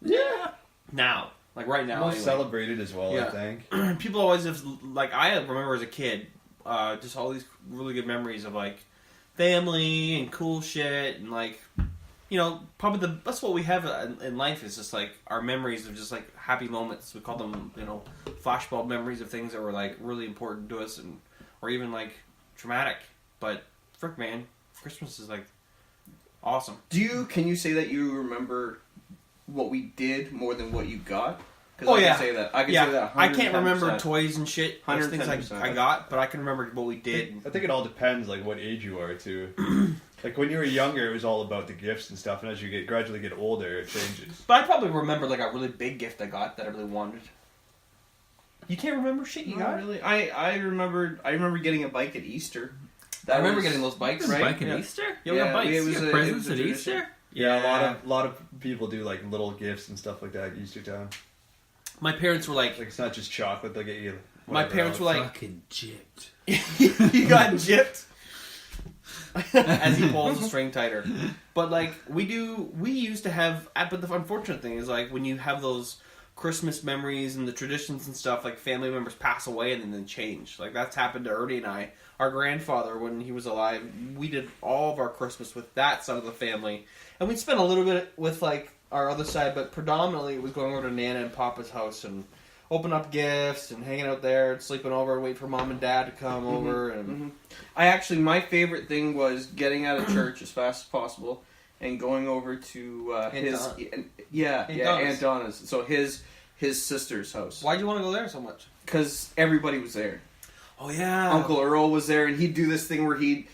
Yeah. Now. Like right now. Most anyway. celebrated as well, Yeah. I think. People always have, like, I remember as a kid, just all these really good memories of, like, family and cool shit and, like, you know, probably that's what we have in life is just, like, our memories of just, like, happy moments. We call them, you know, flashbulb memories of things that were, like, really important to us and or even, like, traumatic. But, frick, man, Christmas is, like, awesome. Can you say that you remember what we did more than what you got? Oh, I yeah. can say that. I can Yeah, say that. I can't remember 110%. toys and shit. Those things 110%. I got, but I can remember what we did. I think it all depends, like, what age you are, too. Like, when you were younger, it was all about the gifts and stuff, and as you gradually get older, it changes. But I probably remember like a really big gift I got that I really wanted. You can't remember shit you Not got? really. I remember getting a bike at Easter. I remember was- getting those bikes. Right? Bike at Yeah. Easter? Yeah, we got bikes. it was You got a- presents it was at a Easter? tradition. Yeah, a lot of people do, like, little gifts and stuff like that at Easter time. My parents were like, Like, it's not just chocolate, they'll get you... my whatever parents were else. like, Fucking gypped. you got gypped? As he pulls the string tighter. But like, we used to have, but the unfortunate thing is like, when you have those Christmas memories and the traditions and stuff, like family members pass away and then they change. Like that's happened to Ernie and I. Our grandfather, when he was alive, we did all of our Christmas with that side of the family. And we'd spend a little bit with like our other side, but predominantly it was going over to Nana and Papa's house and open up gifts and hanging out there and sleeping over and wait for Mom and Dad to come over. And I actually, my favorite thing was getting out of church as fast as possible and going over to Aunt his, Donna. Aunt Donna's. Donna's. So his sister's house. Why'd you want to go there so much? Because everybody was there. Oh yeah, Uncle Earl was there, and he'd do this thing where he'd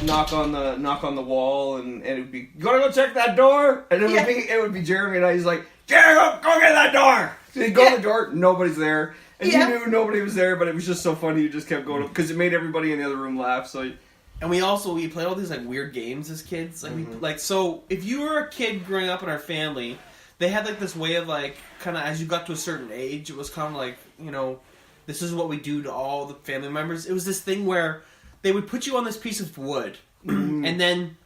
knock on the wall, and it would be, you gotta go check that door, and it would be Jeremy, and I was like, Jeremy, go get that door. So you go to the door, nobody's there. And Yeah. you knew nobody was there, but it was just so funny. You just kept going because it made everybody in the other room laugh. So, And we played all these like weird games as kids. Like so if you were a kid growing up in our family, they had like this way of like kind of as you got to a certain age, it was kind of like, you know, this is what we do to all the family members. It was this thing where they would put you on this piece of wood, and then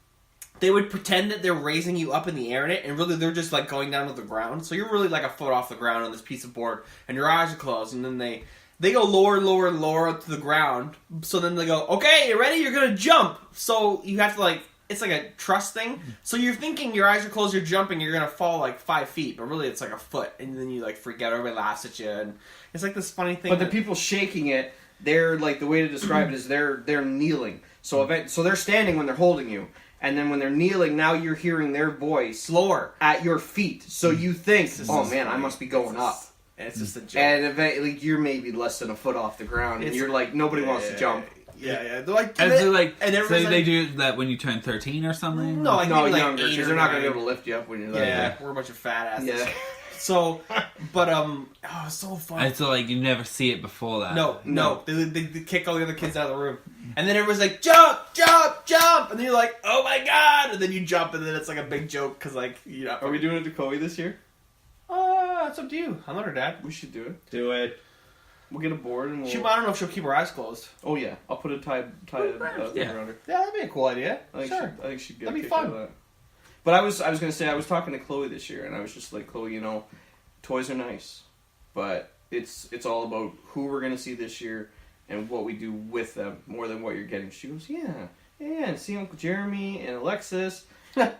they would pretend that they're raising you up in the air in it, and really they're just like going down to the ground. So you're really like a foot off the ground on this piece of board, and your eyes are closed, and then they go lower, lower, lower to the ground. So then they go, okay, you ready? You're gonna jump. So you have to like, it's like a trust thing. So you're thinking your eyes are closed, you're jumping, you're gonna fall like 5 feet, but really it's like a foot, and then you like freak out, everybody laughs at you, and it's like this funny thing. but the people shaking it, they're like the way to describe it is they're kneeling. So they're standing when they're holding you, and then when they're kneeling, now you're hearing their voice slower at your feet. So you think, This oh is man, I funny. must be going up. And it's just a joke. And eventually, you're maybe less than a foot off the ground, and you're like, nobody wants to jump. Yeah. They're like, And so like, and so everybody's they like, do that when you turn 13 or something. no, like No, maybe like younger, 8 because or they're not going to 9. be able to lift you up when you're Yeah, like we're a bunch of fat asses. Yeah. So, but oh, it's so fun. And so like you never see it before that. No. They kick all the other kids out of the room, and then everyone's like, jump, jump, jump, and then you're like, oh my god, and then you jump, and then it's like a big joke because like you know. Are we doing it to Chloe this year? It's up to you. I'm not her dad. We should do it. Do it. We'll get a board and we'll... I don't know if she'll keep her eyes closed. Oh yeah, I'll put a tie thing Yeah. around her. Yeah, that'd be a cool idea. I think she'd get That'd a be kick fun. out of that. But I was gonna say, I was talking to Chloe this year, and I was just like, Chloe, you know, toys are nice, but it's all about who we're gonna see this year and what we do with them more than what you're getting. She goes, yeah, and see Uncle Jeremy and Alexis.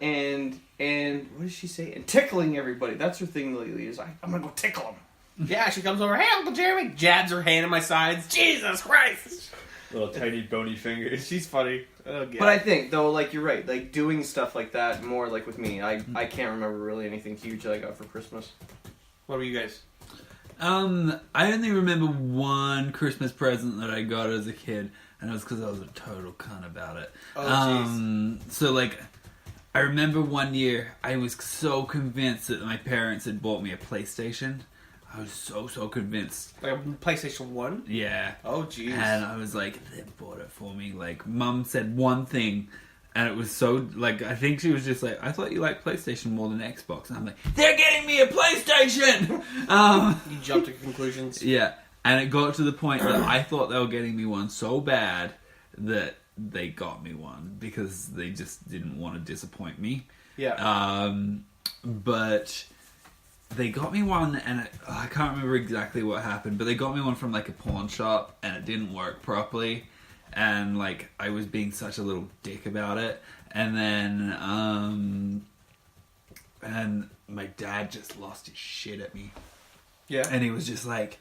and what does she say? And tickling everybody. That's her thing lately. Is I'm gonna go tickle them. Yeah, she comes over. Hey, Uncle Jeremy, jabs her hand in my sides. Jesus Christ, Little tiny bony fingers. she's funny. Oh, But I think though, like you're right, like doing stuff like that more like with me. I can't remember really anything huge that I got for Christmas. What were you guys? I only remember one Christmas present that I got as a kid, and it was because I was a total cunt about it. Oh, So like, I remember one year I was so convinced that my parents had bought me a PlayStation. I was so convinced. Like a PlayStation 1? Yeah. Oh, jeez. And I was like, they bought it for me. Like, Mum said one thing, and it was so, like, I think she was just like, I thought you liked PlayStation more than Xbox. And I'm like, they're getting me a PlayStation! You jumped to conclusions. Yeah. And it got to the point that I thought they were getting me one so bad that they got me one because they just didn't want to disappoint me. Yeah. But they got me one, and I can't remember exactly what happened, but they got me one from like a pawn shop, and it didn't work properly, and like I was being such a little dick about it, and then and my dad just lost his shit at me, Yeah. and he was just like,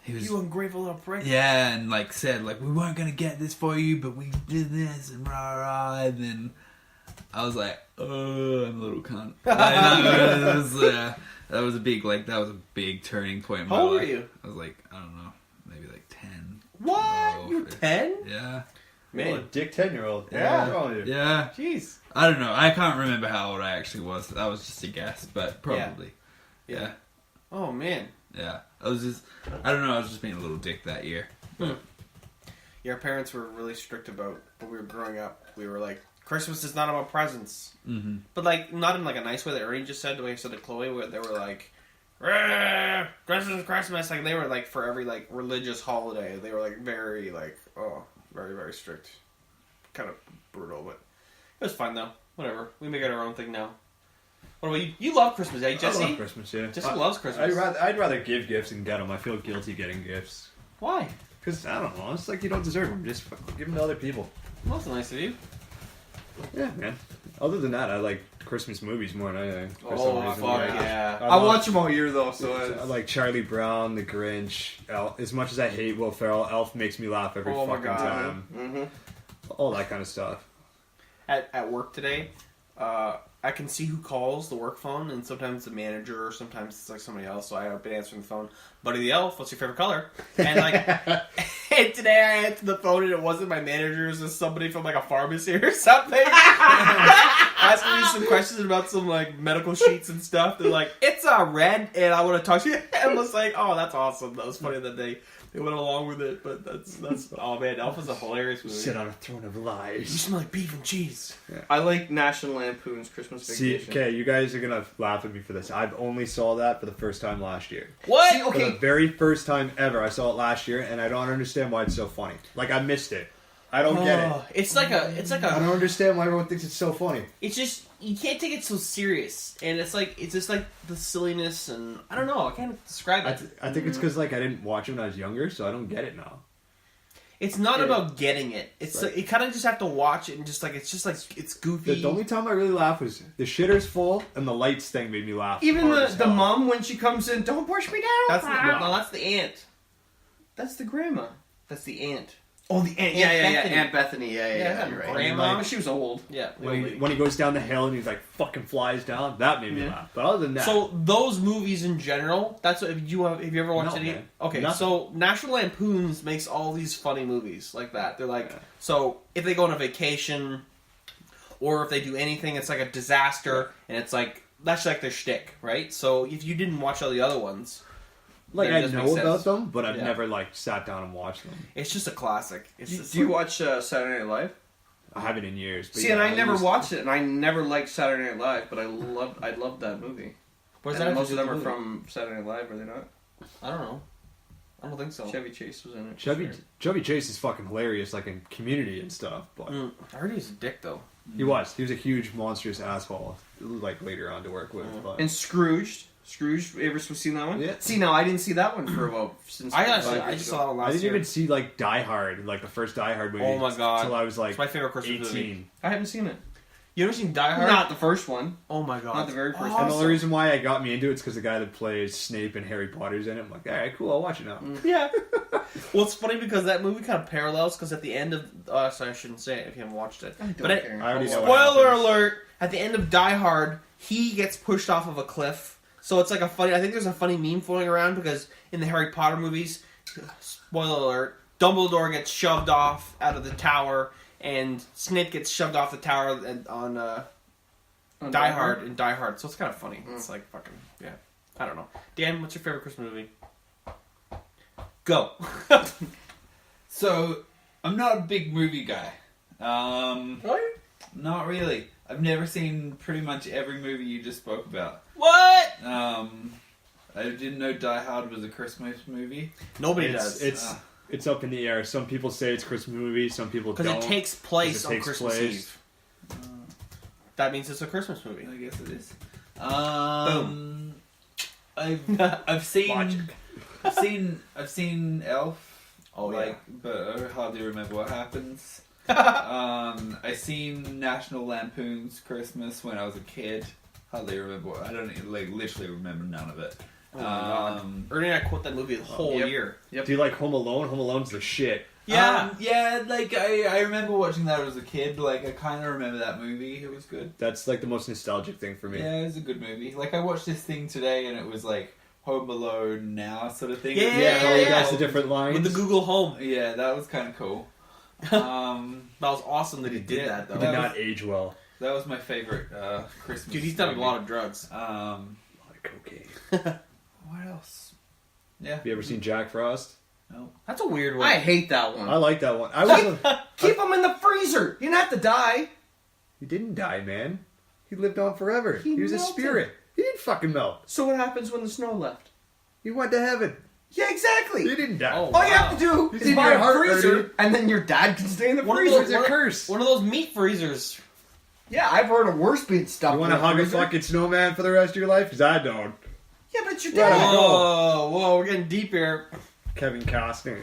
he was, You ungrateful little prick. yeah, and like said like, we weren't gonna get this for you, but we did this, and rah rah, and then I was like, oh, I'm a little cunt. That was a big turning point in my How old life. were you? I was like, I don't know, maybe like 10. What? 12. You were 10? Yeah. Man, a dick 10-year-old. Yeah. What's wrong with you? Yeah. Jeez. I don't know. I can't remember how old I actually was. That was just a guess, but probably. Yeah. Oh, man. Yeah. I was just being a little dick that year. Yeah, our parents were really strict about when we were growing up. We were like, Christmas is not about presents. Mm-hmm. But, like, not in, like, a nice way that Ernie just said, the way he said to Chloe, where they were like, "Rah, Christmas, Christmas." Like, they were, like, for every, like, religious holiday, they were, like, very, like, very, very strict. Kind of brutal, but it was fun, though. Whatever. We make it our own thing now. What about you? You love Christmas, eh, Jesse? I love Christmas, yeah. Jesse loves Christmas. I'd rather give gifts than get them. I feel guilty getting gifts. Why? Because, I don't know, it's like you don't deserve them. Just give them to other people. Well, that's nice of you. Yeah, man. Other than that, I like Christmas movies more than anything. For some Oh, reason. fuck Like, yeah. I watch them all year though, so I like Charlie Brown, The Grinch, Elf. As much as I hate Will Ferrell, Elf makes me laugh every Oh my fucking God. time. Mm-hmm. All that kind of stuff. At work today, I can see who calls the work phone, and sometimes the manager, or sometimes it's like somebody else. So I've been answering the phone. Buddy the Elf, what's your favorite color? And like, and today I answered the phone, and it wasn't my manager. It was just somebody from like a pharmacy or something. asking me some questions about some like medical sheets and stuff. They're like, "It's red," and I want to talk to you. And I was like, "Oh, that's awesome. That was funny that they went along with it." But that's oh man, Elf is a hilarious movie. Sit on a throne of You lies. smell like beef and cheese. I like National Lampoon's Christmas See, Vacation. okay, you guys are gonna laugh at me for this. I've only saw that for the first time last year. What? See, For the okay, very first time ever, I saw it last year, and I don't understand why it's so funny. Like, I missed it. I don't get it. It's like I don't understand why everyone thinks it's so funny. It's just you can't take it so serious, and it's just like the silliness, and I don't know. I can't describe it. I think it's because like I didn't watch it when I was younger, so I don't get it now. It's not about getting it. It's Right. like, you kind of just have to watch it and just like it's goofy. The only time I really laughed was the shitter's full, and the lights thing made me laugh. even hard as the hell. mom when she comes in, don't push me down. That's that's the aunt. That's the grandma. That's the aunt. Oh, the aunt. Aunt Yeah, Bethany. Aunt Bethany. Yeah, Yeah. You're right. grandma. But she was old. Yeah. When he goes down the hill and he's like fucking flies down, that made me Yeah. laugh. But other than that, So those movies in general, that's what have you ever watched No, any? man. Okay, Nothing. so National Lampoons makes all these funny movies like that. They're like Yeah. so if they go on a vacation or if they do anything, it's like a disaster and it's like that's like their shtick, right? So if you didn't watch all the other ones, like then it I doesn't know make about sense. them, but I've Yeah. never like sat down and watched them. It's just a classic. It's Do just you watch Saturday Night Live? I haven't in years. But See, yeah, and I never used- watched it, and I never liked Saturday Night Live, but I loved that movie. What does And that have most to of do them are with the movie? from Saturday Night Live, are they not? I don't know. I don't think so. Chevy Chase was in it. Chevy Chase is fucking hilarious, like in Community and stuff. But I heard he's a dick though. he was a huge monstrous asshole. Like later on to work with. But And Scrooged. Scrooge, ever seen that one? Yeah. See, now I didn't see that one for about since. I 5 just years saw ago. that one last I didn't year. even see like Die Hard, like the first Die Hard movie. Oh my God. Until I was like It's my favorite Christmas 18. movie. I haven't seen it. You ever seen Die Hard? Not the first one. Oh my god. Not the very first And one. the only reason why I got me into it is because the guy that plays Snape in Harry Potter's in it. I'm like, all right, cool, I'll watch it now. Yeah. Well, it's funny because that movie kind of parallels because at the end of sorry, I shouldn't say it if you haven't watched it. I don't But care. I already know what spoiler happens. alert! At the end of Die Hard, he gets pushed off of a cliff. So it's like a funny. I think there's a funny meme floating around because in the Harry Potter movies, spoiler alert, Dumbledore gets shoved off out of the tower, and Snape gets shoved off the tower on Die Hard and Die Hard. So it's kind of funny. It's like fucking yeah. I don't know. Dan, what's your favorite Christmas movie? Go. So, I'm not a big movie guy. Not really. I've never seen pretty much every movie you just spoke about. What? I didn't know Die Hard was a Christmas movie. Nobody does. It's up in the air. Some people say it's a Christmas movie. Some people don't. Because it takes place 'Cause it on takes Christmas place. Eve. That means it's a Christmas movie. I guess it is. Boom. I've seen Logic. I've seen Elf. Oh, yeah. But I hardly remember what happens. I seen National Lampoon's Christmas when I was a kid. Hardly remember what. I don't literally remember none of it. Oh my god. Ernie and I quote that movie the whole Yep. year. Yep. Do you like Home Alone? Home Alone's the shit. Yeah. I remember watching that as a kid. Like, I kind of remember that movie. It was good. That's like the most nostalgic thing for me. Yeah, it was a good movie. Like, I watched this thing today, and it was like Home Alone now sort of thing. Yeah, that's the different lines. With the Google Home. Yeah, that was kind of cool. That was awesome that he did Yeah. that, though. It did not age well. That was my favorite Christmas. Dude, he's done a movie. lot of drugs. A lot of cocaine. What else? Yeah. Have you ever seen Jack Frost? No. That's a weird one. I hate that one. I like that one. I was. Keep him in the freezer. You didn't have to die. He didn't die, man. He lived on forever. He He was a melted. spirit. He didn't fucking melt. So what happens when the snow left? He went to heaven. Yeah, exactly. He didn't die. Oh, All you wow. have to do He's is in buy your a heart, freezer, Ernie. and then your dad can stay in the One of freezer. those- It's a curse. One of those meat freezers. Yeah, I've heard of worse being stuffed. You want to in a hug a freezer. fucking snowman for the rest of your life? Because I don't. Yeah, but it's your Right. dad. Whoa, we're getting deep here. Kevin Costner.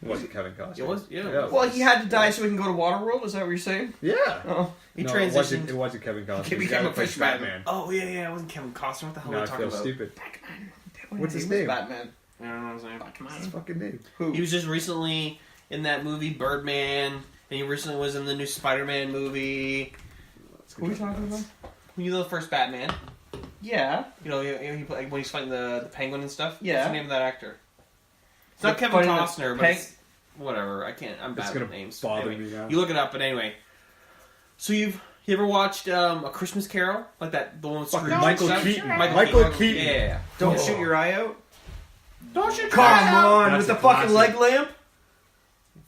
It wasn't Kevin Costner. It was, yeah. Well, he had to die so he can go to Waterworld. Is that what you're saying? Yeah. Oh, He No, transitioned. It wasn't Kevin Costner. He The became guy a that plays fishman. Batman. Oh, yeah, it wasn't Kevin Costner. What the hell Now are I we talking feel about? stupid. Batman. What's his He was name? Batman. I don't know what I'm saying. What's his fucking name? Who? He was just recently in that movie Birdman, and he recently was in the new Spider-Man movie. Who are we talking about? You know the first Batman? Yeah. You know, he like, when he's fighting the Penguin and stuff? Yeah. What's the name of that actor? It's not The Kevin fighting the Costner, but it's, whatever. I can't. I'm It's bad gonna with names. bother Anyway, me now. you look it up, but anyway. So you You ever watched A Christmas Carol? Like that, the one with Scrooge? Michael Stuff? Keaton. Michael Keaton. Yeah. Don't shoot your eye out. Don't shoot your Come eye out. on, That's with the a fucking classic. leg lamp.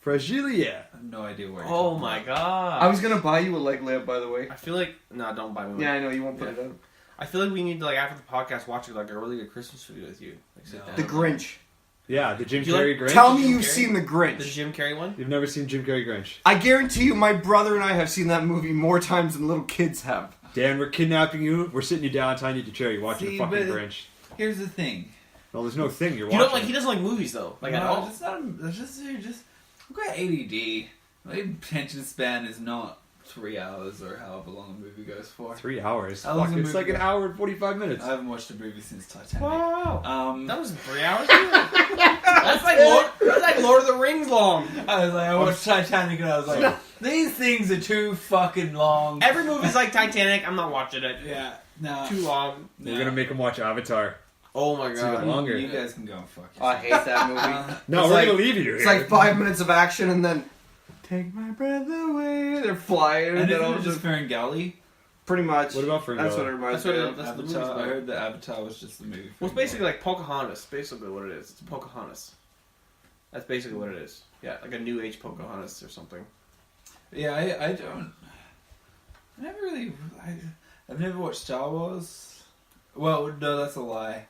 Fragilia. I have no idea where. Oh my god. I was gonna buy you a leg lamp, by the way. I feel like don't buy me one. Yeah, I know you won't put it on. I feel like we need to after the podcast watch a really good Christmas video with you. Sit No. down. The Grinch. Yeah, the Jim Do you Carrey Grinch. Tell me Jim you've Carrey? seen the The Grinch. Jim Carrey one. You've never seen Jim Carrey Grinch. I guarantee you, my brother and I have seen that movie more times than little kids have. Dan, we're kidnapping you. We're sitting you down, tying you to chair. You're watching See, the fucking but- Grinch. Here's the thing. No, there's no thing. You're You watching. don't like. He doesn't like movies though. Like at all. It's not. It's just. I've got ADD. My attention span is not 3 hours or however long a movie goes for. 3 hours. How long's Fuck, the it's movie like an go? hour and 45 minutes. I haven't watched a movie since Titanic. Wow. That was 3 hours. That's like Lord of the Rings long. I was like, I watched Titanic and I was like, these things are too fucking long. Every movie's like Titanic. I'm not watching it. Yeah, no. Too long. We're gonna make him watch Avatar. Oh my It's even god. longer. You guys can go and fuck I yourself. hate that movie. No, It's we're like- gonna leave you. It's like 5 minutes of action and then take my breath away. They're flying And and then isn't all it just Ferngully? pretty much. What about That's what it Ferngully? reminds That's me what of. That's the Avatar. movie's I about. heard that Avatar was just the movie. Well, it's basically like Pocahontas. Basically, what it is. It's Pocahontas. That's basically what it is. Yeah, like a new age Pocahontas or something. Yeah, I don't. I never really. I've never watched Star Wars. Well, no, that's a lie.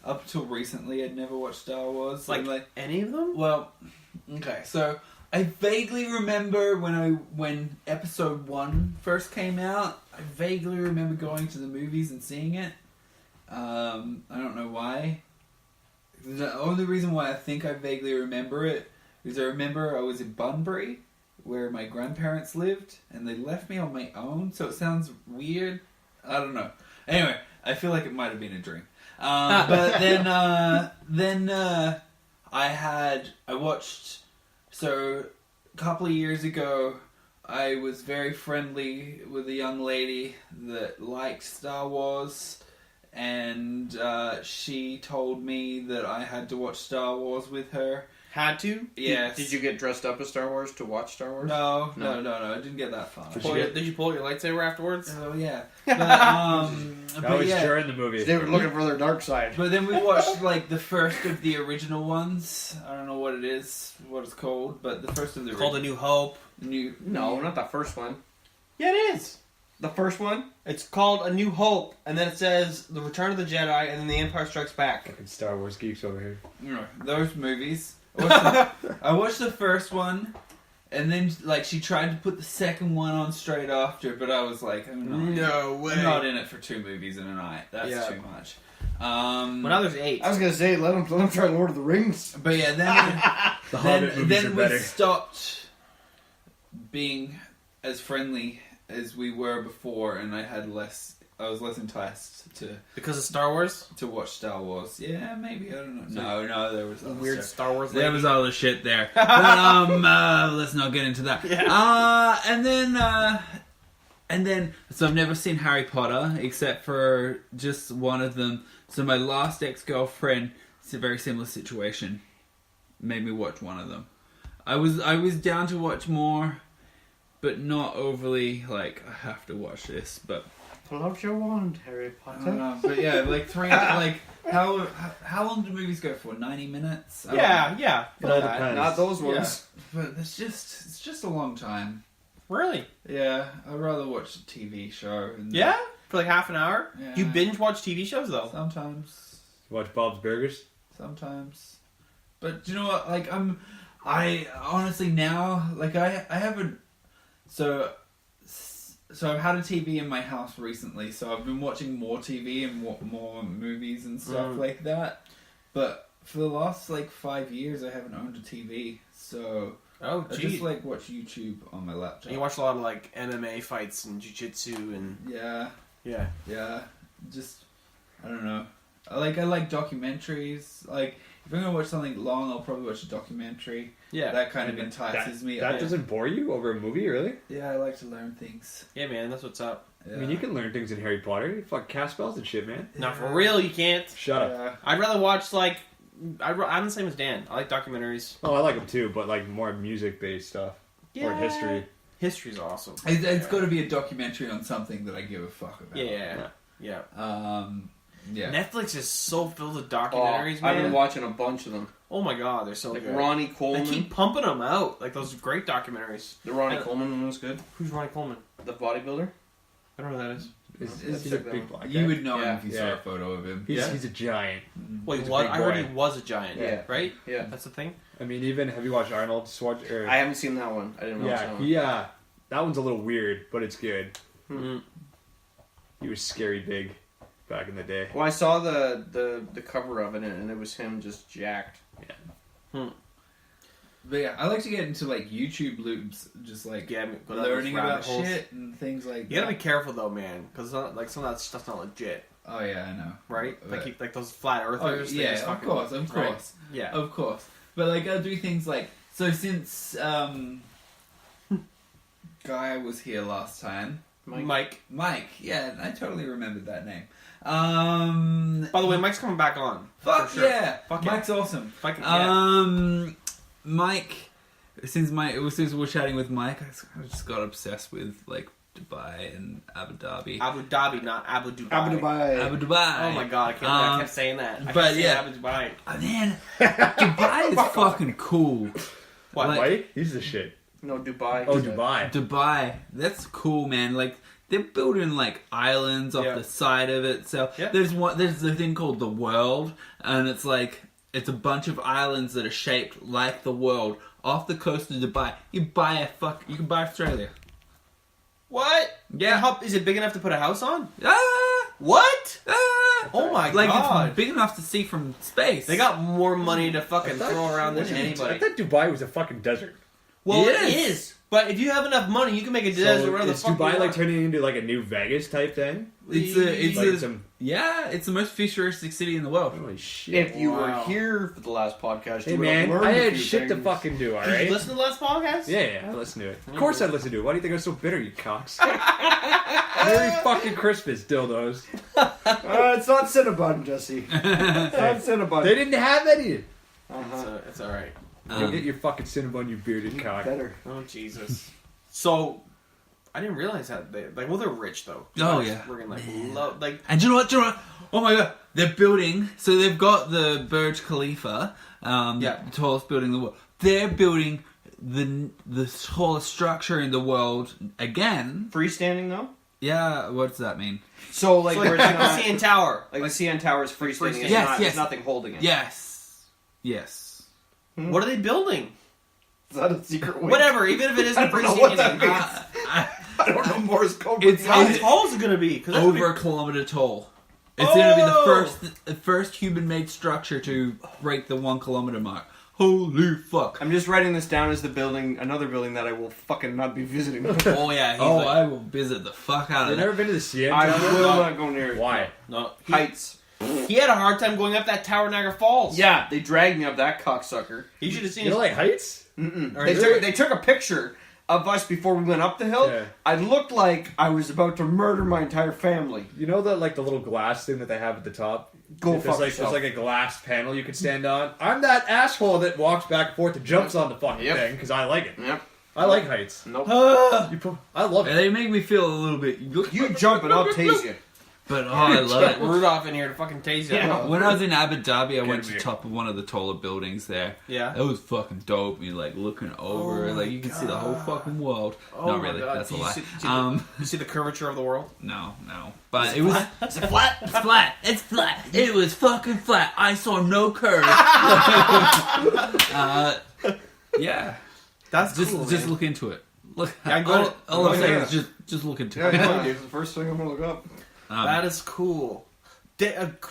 Up till recently, I'd never watched Star Wars. Like, And, any of them? well, okay, so I vaguely remember when Episode 1 first came out. I vaguely remember going to the movies and seeing it. I don't know why. The only reason why I think I vaguely remember it is I remember I was in Bunbury, where my grandparents lived, and they left me on my own, so it sounds weird. I don't know. Anyway, I feel like it might have been a dream. But then I watched. So a couple of years ago, I was very friendly with a young lady that liked Star Wars, and she told me that I had to watch Star Wars with her. Had to? Yes. Did you get dressed up as Star Wars to watch Star Wars? No. I didn't get that far. Did you pull out your lightsaber afterwards? Oh yeah. But, That was yeah. during the movie. They were looking for their dark side. But then we watched like the first of the original ones. I don't know what it is, what it's called, but the first of the Called A New Hope. new. No, not the first one. Yeah, it is. The first one? It's called A New Hope, and then it says The Return of the Jedi, and then The Empire Strikes Back. Fucking Star Wars geeks over here. Those movies. I watched the first one, and then like she tried to put the second one on straight after, but I was like, I'm not in it for 2 movies in a night. That's Yeah. too much. Well, now there's 8. I was gonna say, let them try Lord of the Rings. But yeah, then The Hobbit movies then are we better. stopped being as friendly as we were before, and I was less enticed Because of Star Wars? to watch Star Wars. Yeah, maybe, I don't know. No, there was other Weird stuff. Star Wars There lady. was all the shit there. But let's not get into that. Yeah. And then so I've never seen Harry Potter except for just one of them. So my last ex-girlfriend, it's a very similar situation, made me watch one of them. I was down to watch more, but not overly like I have to watch this. But Pull out your wand, Harry I don't Potter. know. But yeah, like 3 like how long do movies go for? 90 minutes? I don't know. Yeah. It all depends. Not those ones. But it's just a long time. Really? Yeah, I'd rather watch a TV show. And Yeah? For like half an hour? Yeah. You binge watch TV shows, though? Sometimes. Watch Bob's Burgers. Sometimes. But you know what? Like I honestly now like I haven't. So I've had a TV in my house recently. So I've been watching more TV and more movies and stuff like that. But for the last like 5 years, I haven't owned a TV. So Oh, I just like watch YouTube on my laptop. And you watch a lot of like MMA fights and jiu-jitsu and... Yeah. Yeah. Just I don't know. I like documentaries. Like if I'm gonna watch something long, I'll probably watch a documentary. Yeah. That kind of entices me. That doesn't bore you over a movie, really? Yeah, I like to learn things. Yeah, man, that's what's up. Yeah. I mean, you can learn things in Harry Potter. You fuck cast spells and shit, man. Not for real, you can't. Shut up. Yeah. I'd rather watch like... I'm the same as Dan. I like documentaries. Oh, I like them too, but like more music-based stuff or history. History's awesome. It's got to be a documentary on something that I give a fuck about. Yeah. Yeah. Netflix is so filled with Oh, documentaries, man. I've been watching a bunch of them. Oh my god, they're so Like good. Ronnie They Coleman. keep pumping them out. Like those great documentaries. The Ronnie Coleman one was good. Who's Ronnie Coleman? The bodybuilder. I don't know who that is. He's a big black guy. You would know Yeah. him if you saw a photo of him. He's a giant. Wait, He's a what? big I heard boy. he was a giant. Yeah. Right? Yeah. That's the thing? I mean, even have you watched Arnold? I haven't seen that one. I didn't watch that one. Yeah. That one's a little weird, but it's good. Mm-hmm. He was scary big back in the day. Well, I saw the cover of it, and it was him just jacked. But yeah, I like to get into like YouTube loops, just like Yeah, go down those learning rabbit about holes. shit and things like You gotta that. be careful though, man, because like some of that stuff's not legit, Oh yeah, I know. right? But- Like those flat earthers. they yeah, just of fucking- course, of right? course, Yeah. of course. But like I'll do things like so since Guy was here last time. Mike. Mike, yeah, I totally remembered that name. By the way, Mike's coming back on. Fuck for sure. yeah, Fuck yeah. Mike's awesome. Fucking yeah. Mike, since we're chatting with Mike, I just got obsessed with like Dubai and Abu Dhabi. Abu Dhabi, not Abu Dubai. Abu Dhabi. Oh my god, I can't believe I kept saying that. I but kept saying yeah. Abu Dubai. Oh, man, Dubai is fucking cool. What? Like- Mike? He's the shit. No, Dubai. Oh, Dubai. Dubai, that's cool, man. Like they're building like islands off Yeah. the side of it. So Yeah. there's the thing called the world, and it's like it's a bunch of islands that are shaped like the world off the coast of Dubai. You can buy Australia. What? Yeah. Is it big enough to put a house on? Ah, What? ah. Oh my Like god. it's big enough to see from space. They got more money to fucking throw around than I anybody. thought Dubai was a fucking desert. Well, It it is. is. But if you have enough money, you can make a desert So wherever the is fuck Dubai you like want. turning into like a new Vegas type thing? It's the most futuristic city in the world. Holy shit. If you were Wow. here for the last podcast, Hey you would have man, learned I a had few shit to things. fucking do, Did alright? you listen to the last podcast? Yeah, I listened to it. Of course I listened to it. Why do you think I'm so bitter, you cocks? Merry fucking Christmas, dildos. It's not Cinnabon, Jesse. It's not Cinnabon. They didn't have any. It's alright. Go get your fucking Cinnabon, you bearded cock. Better. Oh, Jesus. So, I didn't realize that. They're rich, though. Oh, yeah. We're gonna, Man. like, And you know what? Oh my god, they're building. So they've got the Burj Khalifa, Yeah. the tallest building in the world. They're building the tallest structure in the world again. Freestanding though. Yeah, what does that mean? So like, so where like it's the not, CN Tower. like the CN Tower is freestanding. It's Yes, not, yes. It's nothing holding it. Yes. What are they building? Is that a secret wing? Whatever, even if it isn't I don't know what that freestanding. means. I don't know Morse code. It's- How it's- tall is it gonna be? 'Cause that's gonna Over a kilometer tall. It's going to be Oh! the first human-made structure to break the 1 kilometer mark. Holy fuck! I'm just writing this down as another building that I will fucking not be visiting. Oh yeah. He's like, I will visit the fuck out of You've that. never been to the CN I Tower? will not go near it. Why? no. Heights. He had a hard time going up that tower, Niagara Falls. Yeah, they dragged me up that cocksucker. He should have seen. You don't like heights? Mm-mm. Are They you- took a picture of us before we went up the hill. Yeah. I looked like I was about to murder my entire family. You know the little glass thing that they have at the top? Go There's fuck like yourself. there's like a glass panel you can stand on. I'm that asshole that walks back and forth and jumps on the fucking Yep. thing because I like it. Yep. I like heights. Nope. I love it. They make me feel a little bit. You jump and I'll tase you. But I love it. Rudolph in here to fucking tase you. Yeah. When I was in Abu Dhabi, I went Get to me. top of one of the taller buildings there. Yeah. That was fucking dope. You like looking over, Oh like my you can see the whole fucking world. Oh Not my really. God. That's a Do you lie. see- You see the curvature of the world? No. But it was Is it flat? it's flat. It's flat. It was fucking flat. I saw no curve. Yeah. That's Just cool, just man. look into it. Look. Yeah, go all to- all I'm go saying there. is just look into Yeah, it. yeah. It's the first thing I'm gonna look up. That is cool.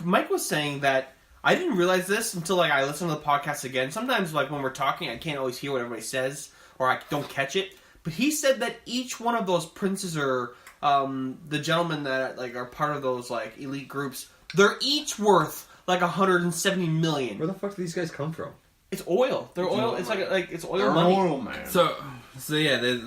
Mike was saying that I didn't realize this until like I listened to the podcast again. Sometimes like when we're talking, I can't always hear what everybody says or I don't catch it. But he said that each one of those princes or the gentlemen that like are part of those like elite groups, they're each worth like 170 million. Where the fuck do these guys come from? It's oil. They're oil. oil, It's man. like it's oil They're money. oil, man. So yeah, there's.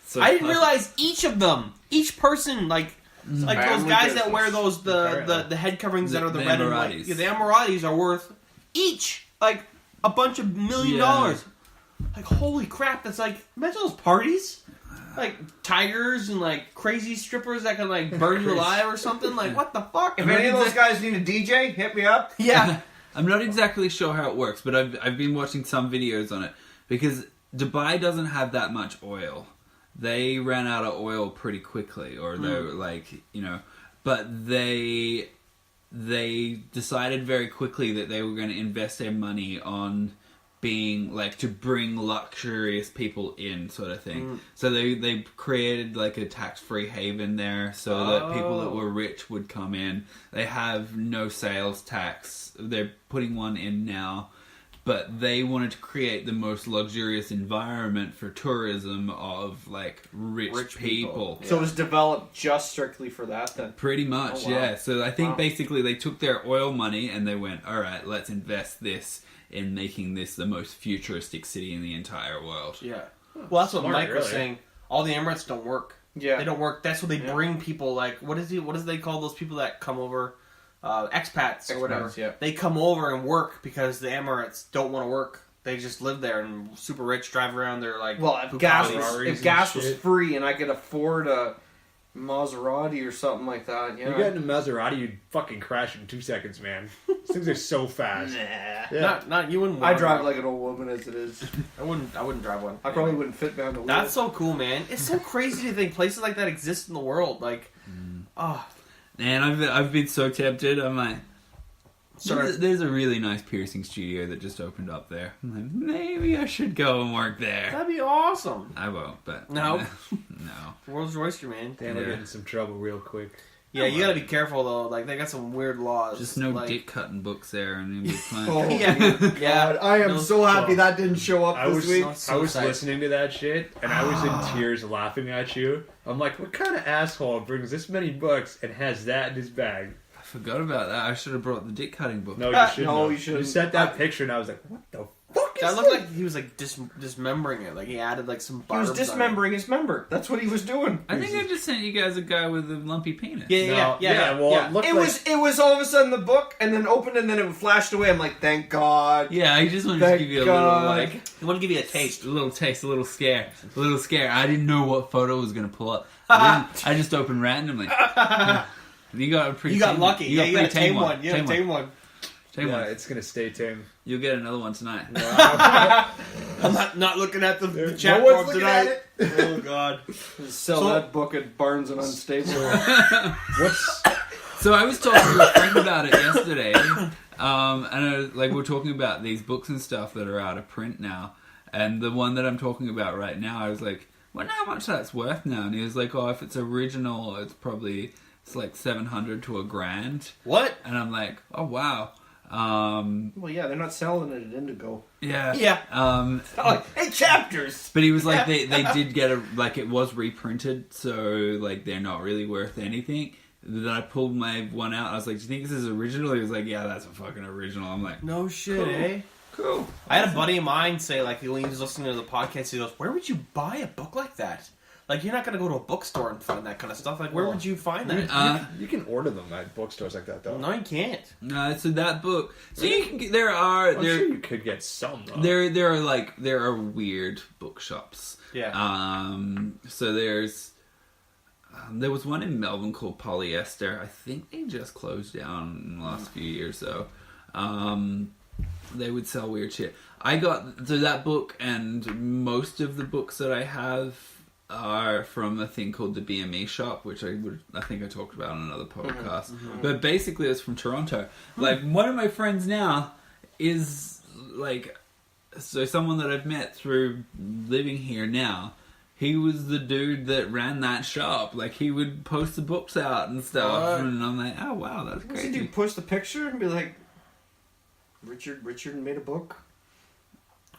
So I didn't realize each of them, each person, like those Family guys business. that wear those the head coverings that are the red and white. Emiratis. Yeah, the Emiratis are worth each like a bunch of $1 million. Yeah. Like holy crap! That's like imagine those parties. like tigers and like crazy strippers that can like burn you alive or something. Like what the fuck? If any of those guys need a DJ, hit me up. Yeah. I'm not exactly sure how it works, but I've been watching some videos on it because Dubai doesn't have that much oil. They ran out of oil pretty quickly, or they were like, you know, but they decided very quickly that they were going to invest their money on being like to bring luxurious people in, sort of thing. So they created like a tax-free haven there, so that people that were rich would come in. They have no sales tax. They're putting one in now, but they wanted to create the most luxurious environment for tourism of like rich people. So it was developed just strictly for that then? Pretty much, Oh, wow. yeah. So I think basically they took their oil money and they went, all right, let's invest this in making this the most futuristic city in the entire world. Yeah. Well, that's what Smart, Mike was really. saying. All the Emirates don't work. Yeah. They don't work. That's what they bring people like. What does they call those people that come over? Expats or whatever. Yeah. They come over and work because the Emirates don't want to work. They just live there and super rich, drive around. They're like, Well, if gas Ferraris was, and was shit. free and I could afford a Maserati or something like that, yeah. You get in a Maserati, you'd fucking crash in 2 seconds, man. These things are so fast. Nah. Yeah. not you wouldn't. I want drive one. like an old woman as it is. I wouldn't drive one. I probably wouldn't fit behind the wheel. That's so cool, man. It's so crazy to think places like that exist in the world. Like, And I've been so tempted. I'm like, there's a really nice piercing studio that just opened up there. I'm like, maybe I should go and work there. that'd be awesome. I won't, but No. no. World's oyster, man. Damn, we'll get in some trouble real quick. Yeah, you gotta be careful though. Like they got some weird laws. Just no like, dick cutting books there, and it'll be fine. Oh, Yeah, yeah. God, I am No, so happy that didn't show up I this was week. So I was excited. listening to that shit, and I was in tears laughing at you. I'm like, what kind of asshole brings this many books and has that in his bag? I forgot about that. I should have brought the dick cutting book. No, you shouldn't. No, have. you shouldn't. You sent that picture, and I was like, what the fuck is That looked this? like he was like dismembering it. Like he added like some. He was barbs on it. dismembering his member. That's what he was doing. I think I just sent you guys a guy with a lumpy penis. Yeah. Well, it looked It like was all of a sudden the book, and then opened, and then it flashed away. I'm like, thank God. Yeah, I just wanted to Thank give you a God. little, like, I want to give you a taste. a little taste, a little scare. A little scare. I didn't know what photo was going to pull up. I just opened randomly. You got a pretty You got tame lucky. One. You got pretty a tame one. You got a tame one. Tame yeah, one. it's gonna stay tame. You'll get another one tonight. I'm not looking at the No chat one's board looking tonight. at Oh God. Sell So- that book at Barnes and Unstable. What's So I was talking to a friend about it yesterday, and like we're talking about these books and stuff that are out of print now, and the one that I'm talking about right now, I was like, "Wonder how much that's worth now?" And he was like, "Oh, if it's original, it's like $700 to $1,000." What? And I'm like, "Oh wow." Well, yeah, they're not selling it at Indigo. Yeah. Yeah. It's not like, hey, chapters! But he was like, they did get it was reprinted, so like they're not really worth anything. Then I pulled my one out. I was like, "Do you think this is original?" He was like, "Yeah, that's a fucking original." I'm like, No shit, Cool. eh? "Cool." I had a buddy of mine say, like, he was listening to the podcast. He goes, "Where would you buy a book like that? Like, you're not gonna go to a bookstore and find that kind of stuff. Like, where would you find that?" you can order them at bookstores like that though. No, you can't. No, so that book. So you can get, there are I'm sure you could get some though. there are weird bookshops. Yeah. So there was one in Melbourne called Polyester. I think they just closed down in the last few years though. They would sell weird shit. I got to that book, and most of the books that I have are from a thing called the BME shop, which I think I talked about on another podcast. But basically, it's from Toronto. Like one of my friends now is like, so someone that I've met through living here now. He was the dude that ran that shop. Like he would post the books out and stuff, and I'm like, oh wow, that's What's crazy. he do? Post a picture and be like, Richard made a book?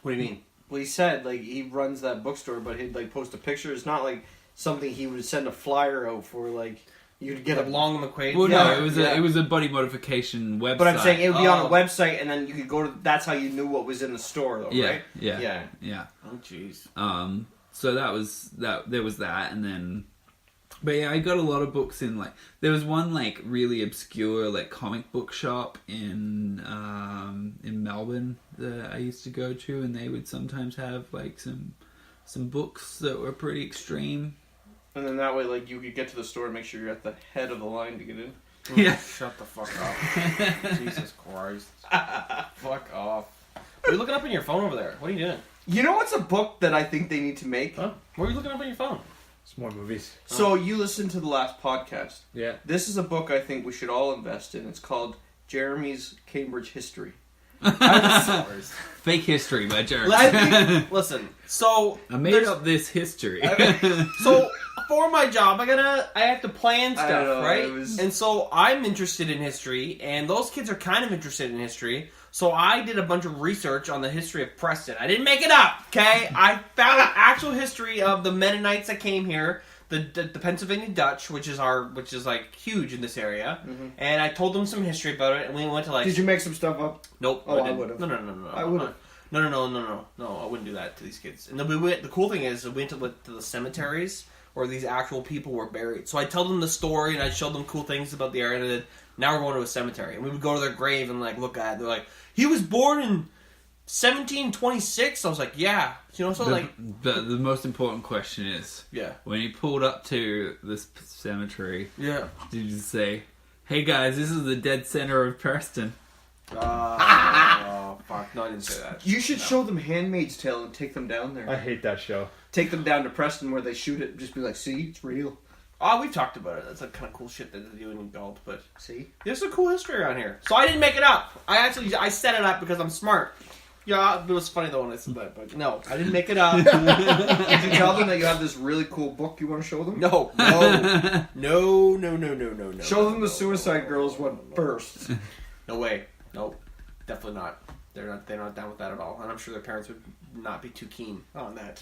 What do you mean? Well, he said, like, he runs that bookstore, but he'd, like, post a picture. It's not, like, something he would send a flyer out for, like, you'd get Like a... Long McQuaid? Well, Yeah, no, it was a body modification website. But I'm saying it would be on a Oh. website, and then you could go to... That's how you knew what was in the store, though, Yeah, right? yeah. Oh, jeez. So that was that. There was that, and then, but yeah, I got a lot of books in. Like there was one like really obscure like comic book shop in Melbourne that I used to go to, and they would sometimes have like some some books that were pretty extreme. And then that way, like, you could get to the store and make sure you're at the head of the line to get in. Yeah. Shut the fuck up. Jesus Christ. Fuck off. What are you looking up on your phone over there? What are you doing? You know what's a book that I think they need to make? Huh? What are you looking up on your phone? It's more movies. So you listened to the last podcast. Yeah. This is a book I think we should all invest in. It's called Jeremy's Cambridge History. Fake history by Jeremy. Listen, so I made up this history. So for my job, I have to plan I stuff, know, right? it was- And so I'm interested in history, and those kids are kind of interested in history. So I did a bunch of research on the history of Preston. I didn't make it up, okay? I found an actual history of the Mennonites that came here, the Pennsylvania Dutch, which is like huge in this area, and I told them some history about it, and we went to like. Did you make some stuff up? Nope. Oh, I didn't. would've. No. I would've. No, I wouldn't do that to these kids. And then we went. The cool thing is, we went to the cemeteries where these actual people were buried. So I tell them the story and I showed them cool things about the area. And then now we're going to a cemetery, and we would go to their grave and like look at it. They're like, he was born in 1726. I was like, yeah, you know. So the most important question is, yeah, when you pulled up to this cemetery, yeah. did you say, "Hey guys, this is the dead center of Preston"? Oh fuck! No, I didn't say that. You should show them Handmaid's Tale and take them down there. I hate that show. Take them down to Preston where they shoot it. Just be like, see, it's real. Oh, we've talked about it. That's like kind of cool shit that they do in Galt, but See? there's some cool history around here. So I didn't make it up. I set it up because I'm smart. Yeah, it was funny though when I said that, but no, I didn't make it up. Did you tell them that you have this really cool book you want to show them? No. Show them the Suicide Girls one first. No way. Nope. Definitely not. They're not down with that at all. And I'm sure their parents would not be too keen on that.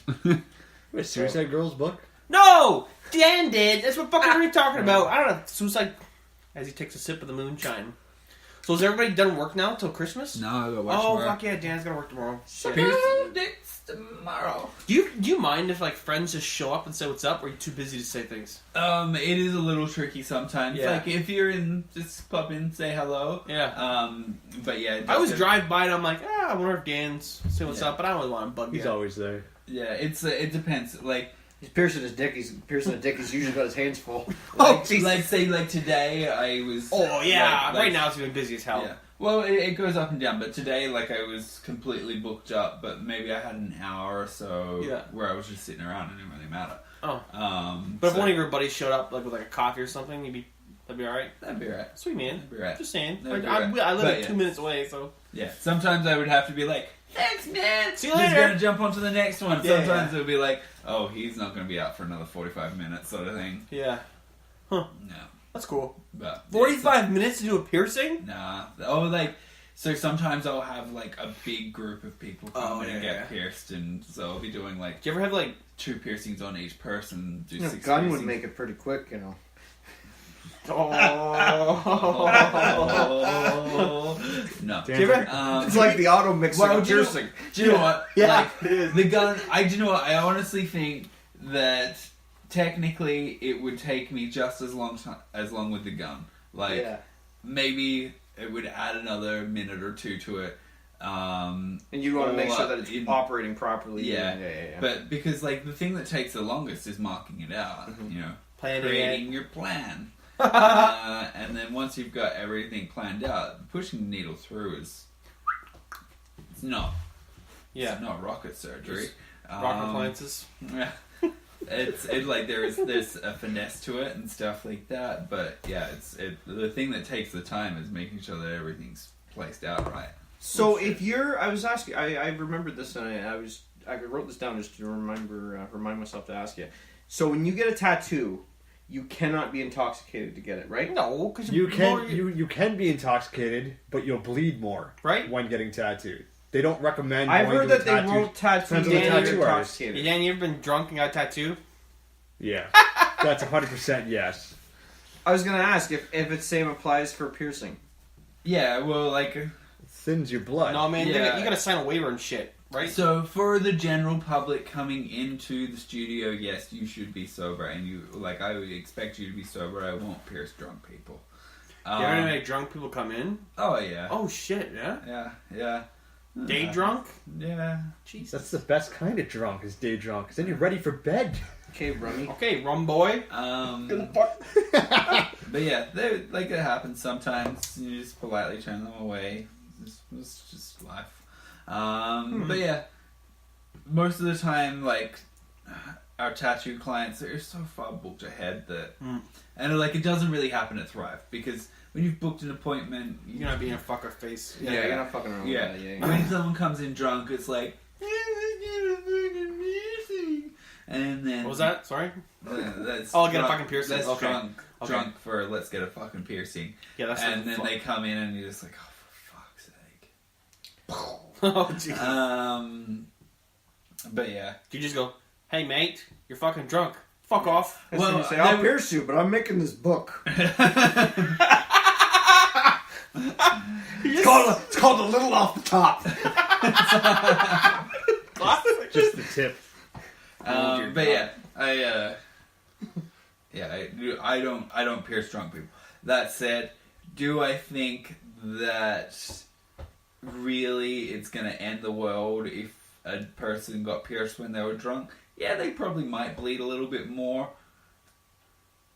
Wait, Suicide Girls book? No! Dan did! That's what fucking are you talking about? I don't know. Suicide... As he takes a sip of the moonshine. So is everybody done work now till Christmas? No, I gotta watch Oh, tomorrow. fuck yeah. Dan's gotta work tomorrow. Shit. Dicks tomorrow. Do you mind if like friends just show up and say what's up, or are you too busy to say things? It is a little tricky sometimes. Yeah. Like if you're in, just pop in, say hello. Yeah. But yeah, I always drive by and I'm like, I wonder if Dan's say what's Yeah. up, but I don't really want to bug you. He's always there. Yeah, it depends. Like He's piercing his dick. He's usually got his hands full. like say like today I was. Oh yeah, like- right now it's been busy as hell. Yeah. Well, it goes up and down, but today, like, I was completely booked up, but maybe I had an hour or so where I was just sitting around and it didn't really matter. Oh. But if one of your buddies showed up, like, with, like, a coffee or something, that'd be alright? That'd be right. Sweet, man. That'd be right. Just saying. That'd be I right. live But, 2 minutes away, so... Yeah, sometimes I would have to be like, thanks, man! See you He's later. gonna jump onto the next one. Yeah, Sometimes it would be like, oh, he's not gonna be out for another 45 minutes sort of thing. Yeah. Huh. No. That's cool. But 45 minutes to do a piercing? Nah. Oh, like... So sometimes I'll have, like, a big group of people come in and get pierced, and so I'll be doing, like... Do you ever have, like... 2 piercings on each person, do A 6 gun piercings. would make it pretty quick, you know. No. Do you ever... It's like the auto mixer Well, of piercing. Do you know what? Yeah, Like, it is. the gun... do you know what? I honestly think that technically it would take me just as long with the gun. Like, Yeah. maybe it would add another minute or 2 to it. And you want to make sure that it's operating properly. Yeah. Yeah. But because, like, the thing that takes the longest is marking it out, you know, creating your plan. And then once you've got everything planned out, pushing the needle through it's not rocket surgery. Rocket appliances. Yeah. It's like there's a finesse to it and stuff like that, but yeah, the thing that takes the time is making sure that everything's placed out right. So if you're, I was asking, I remembered this and I wrote this down just to remind myself to ask you. So when you get a tattoo, you cannot be intoxicated to get it, right? No, because You can be intoxicated, but you'll bleed more Right? when getting tattooed. They don't recommend. I've going heard to a that they tattoo- won't tattoo Depends on you the when tattoo you're artist. intoxicated. Dan, you ever been drunk and got a tattoo? Yeah, that's 100% yes. I was going to ask if the same applies for piercing. Yeah, well, like, It thins your blood. No, man, Yeah. you gotta sign a waiver and shit, right? so for the general public coming into the studio, yes, you should be sober, and I would expect you to be sober. I won't pierce drunk people. You ever had any drunk people come in? Oh yeah. Oh shit, yeah? Yeah. Day drunk? Yeah. Jesus. That's the best kind of drunk, is day drunk. Because then you're ready for bed. Okay, Rummy. Okay, rum boy. But yeah, it happens sometimes. You just politely turn them away. It's just life. But yeah, most of the time, like, our tattoo clients are so far booked ahead that, and like, it doesn't really happen at Thrive because when you've booked an appointment, You're not being a fucker face. Yeah, you're not fucking around yeah. with that. Yeah. When someone comes in drunk, it's like, and then What was that? Sorry? That's Oh, I'll get a fucking piercing. That's Okay. drunk for let's get a fucking piercing. Yeah, that's and the then fuck. they come in and you're just like, oh, for fuck's sake. Oh, Jesus. But yeah. Do you just go, hey, mate, you're fucking drunk. Fuck off. Well, you say, I'll pierce you, but I'm making this book. It's called A Little Off the Top. Just the tip. But yeah, I don't pierce drunk people. That said, do I think that really it's gonna end the world if a person got pierced when they were drunk? Yeah, they probably might bleed a little bit more,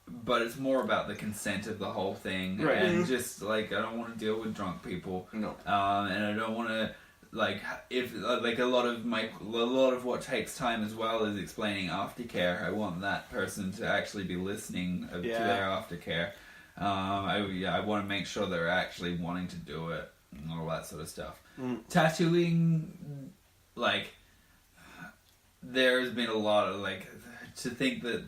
but it's more about the consent of the whole thing, Right. and just like I don't want to deal with drunk people. No. And I don't want to. Like if like a lot of what takes time as well is explaining aftercare. I want that person to actually be listening to their aftercare. I want to make sure they're actually wanting to do it and all that sort of stuff. Tattooing, like there's been a lot of like to think that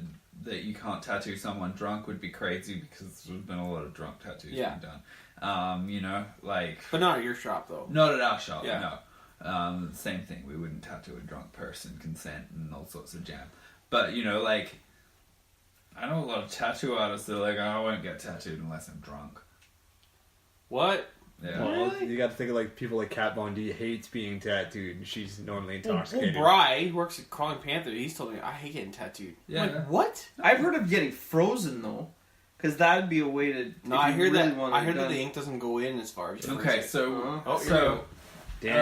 you can't tattoo someone drunk would be crazy because there's been a lot of drunk tattoos being done. But not at your shop, though. Not at our shop, Yeah. no. Same thing. We wouldn't tattoo a drunk person, consent, and all sorts of jam. But, like, I know a lot of tattoo artists that are like, I won't get tattooed unless I'm drunk. What? Yeah. Well, you got to think of like people like Kat Von D hates being tattooed, and she's normally intoxicated. Bri, who works at Crawling Panther, he's told me, I hate getting tattooed. Yeah. I'm like, what? I've heard of getting frozen, though. Because that would be a way to... No, I heard that the ink doesn't go in as far as you Okay, freeze it. so Dan's All right.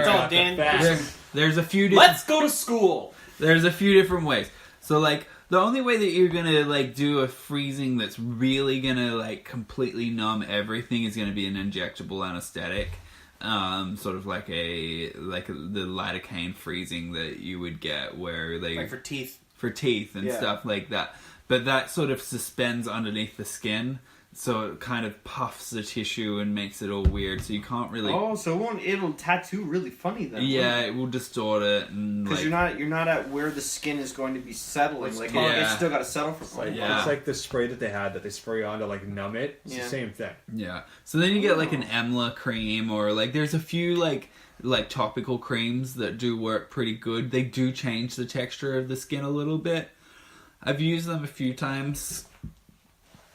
got the Dan, facts. there's a few different... Let's go to school! There's a few different ways. So, like, the only way that you're gonna, like, do a freezing that's really gonna, like, completely numb everything is gonna be an injectable anesthetic. Sort of like the lidocaine freezing that you would get where they... Like for teeth. For teeth and stuff like that. But that sort of suspends underneath the skin, so it kind of puffs the tissue and makes it all weird, so you can't really... Oh, so it'll tattoo really funny then. Yeah, it will distort it and because you're not at where the skin is going to be settling. Like it's still got to settle for Like, Yeah. It's like the spray that they spray on to like numb it. It's the same thing. Yeah. So then you get like an EMLA cream, or like there's a few like topical creams that do work pretty good. They do change the texture of the skin a little bit. I've used them a few times.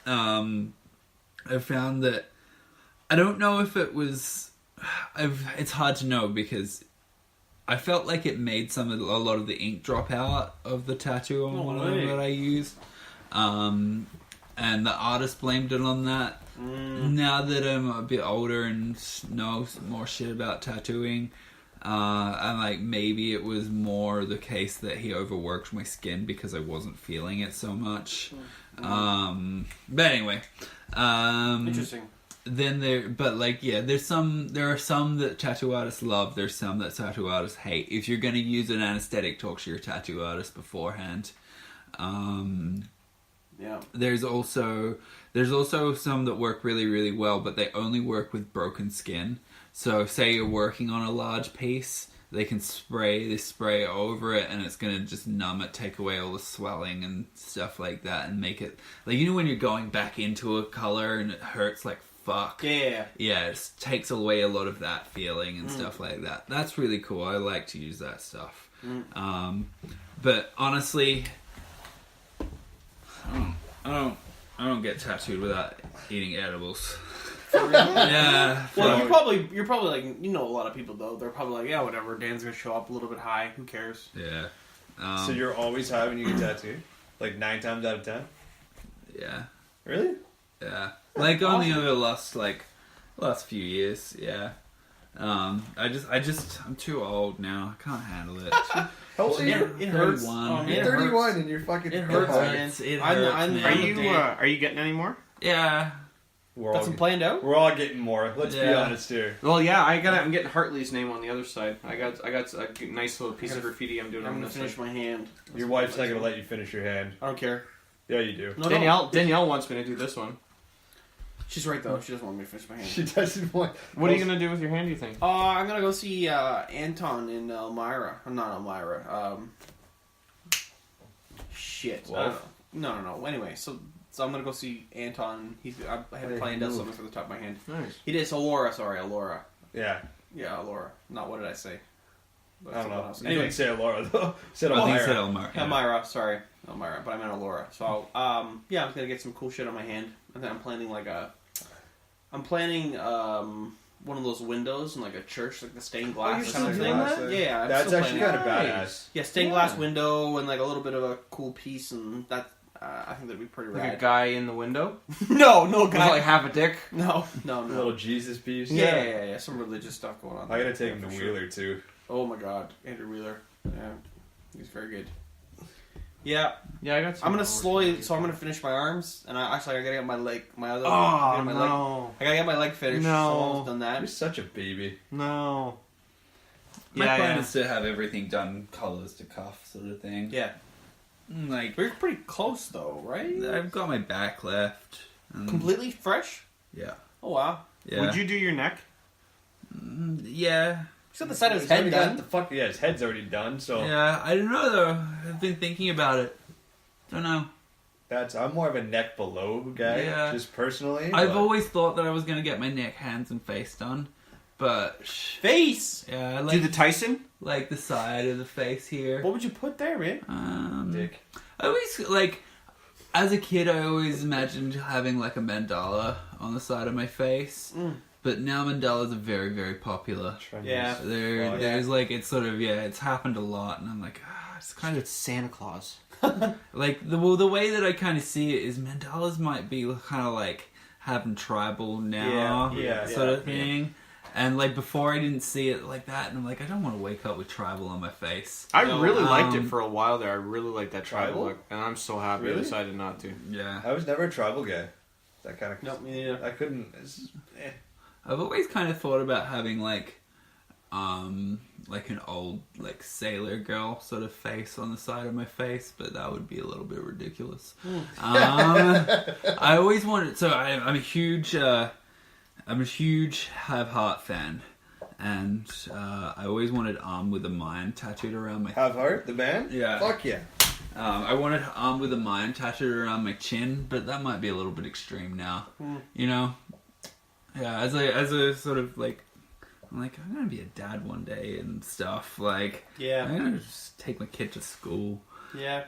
I've found that I don't know if it was. It's hard to know because I felt like it made a lot of the ink drop out of the tattoo on one of them that I used, and the artist blamed it on that. Now that I'm a bit older and know more shit about tattooing, I'm like, maybe it was more the case that he overworked my skin because I wasn't feeling it so much. But anyway, Interesting. then there are some that tattoo artists love. There's some that tattoo artists hate. If you're going to use an anesthetic, talk to your tattoo artist beforehand. Yeah. There's also some that work really, really well, but they only work with broken skin. So say you're working on a large piece, they spray over it, and it's going to just numb it, take away all the swelling and stuff like that, and make it... Like, you know when you're going back into a color and it hurts like fuck? Yeah. Yeah, it takes away a lot of that feeling and stuff like that. That's really cool. I like to use that stuff. But honestly... I don't get tattooed without eating edibles. Yeah. Well, you're probably like, a lot of people though. They're probably like, yeah, whatever. Dan's gonna show up a little bit high. Who cares? Yeah. So you're always having you get tattooed? Like 9 times out of 10? Yeah. Really? Yeah. Like only over the last few years. Yeah. I'm too old now. I can't handle it. How old are you? It hurts. 31. Oh, man, You're it 31 hurts. and you're fucking. It hurts, God. man. It I'm hurts, man. Are you getting any more? Yeah. We're Got all, some planned out? we're all getting more. Let's be Yeah. honest here. Well, yeah, I'm getting Hartley's name on the other side. I got a nice little piece of graffiti I'm doing I'm on gonna this finish side. my hand. Your wife's not gonna let you finish your hand. I don't care. Yeah, you do. No, Danielle wants me to do this one. She's right though. She doesn't want me to finish my hand. She doesn't want. What are you gonna do with your hand? Do you think? I'm gonna go see Anton in Elmira. Not Elmira. Shit. Wolf? No. Anyway, so I'm gonna go see Anton. I had planned out something for the top of my hand. Nice. He did. Alora. Sorry, Alora. Yeah. Yeah, Alora. Not what did I say? I don't know. Else. You Anyway, didn't say Laura though. You said I think it's Elmira. Elmira. Yeah. Elmira. Sorry, Elmira. But I meant Alora. So yeah, I'm gonna get some cool shit on my hand. I think I'm planning one of those windows in like a church, like the stained glass you're kind of still thing. doing that? Yeah, I'm That's still actually planning kind of that. badass. Yeah, stained glass window and like a little bit of a cool piece, and that I think that'd be pretty Like rad. a guy in the window? no With guy. like half a dick? No. A little Jesus piece. Yeah. Some religious stuff going on. I gotta there. take him Yeah, to for sure. Wheeler too. Oh my God, Andrew Wheeler. Yeah, he's very good. Yeah, Yeah, I got some. I'm gonna slowly. So I'm gonna finish my arms, and I gotta get my leg, my other. Oh, my leg. no. I gotta get my leg finished. No. So I'm almost done You're that. such a baby. No. My plan is to have everything done collars to cuff sort of thing. Yeah, Like, we're pretty close though, right? I've got my back left. And Completely fresh. Yeah. Oh wow. Yeah. Would you do your neck? Yeah. He's got the side of his He's already head got done. the fuck. Yeah, his head's already done. So Yeah, I don't know though. I've been thinking about it. Don't know. I'm more of a neck below guy. Yeah. Just personally. I've but- always thought that I was gonna get my neck, hands, and face done, but Face. yeah, I Do like the Tyson? like the side of the face here. What would you put there, man? dick. I always like. As a kid, I always imagined having like a mandala on the side of my face, but now mandalas are very, very popular. Yeah. There's like it's sort of it's happened a lot, and I'm like, it's kind of It's Santa Claus. like the way that I kind of see it is mandalas might be kind of like having tribal now, Yeah, sort yeah, of thing. And like before, I didn't see it like that, and I'm like, I don't want to wake up with tribal on my face. I No, really liked it for a while there. I really liked that tribal Tribal? look, and I'm so happy I Really? decided not to. Yeah, I was never a tribal guy. That kind of. Nope, me neither. I couldn't. It's, I've always kind of thought about having like an old like sailor girl sort of face on the side of my face, but that would be a little bit ridiculous. I always wanted. So I'm a huge Have Heart fan, and I always wanted Arm with a Mind tattooed around my. Have Heart, the band. Yeah. Fuck yeah. I wanted Arm with a Mind tattooed around my chin, but that might be a little bit extreme now. You know. Yeah, as a sort of like, I'm like, I'm gonna be a dad one day and stuff. Like, Yeah. I'm gonna just take my kid to school. Yeah.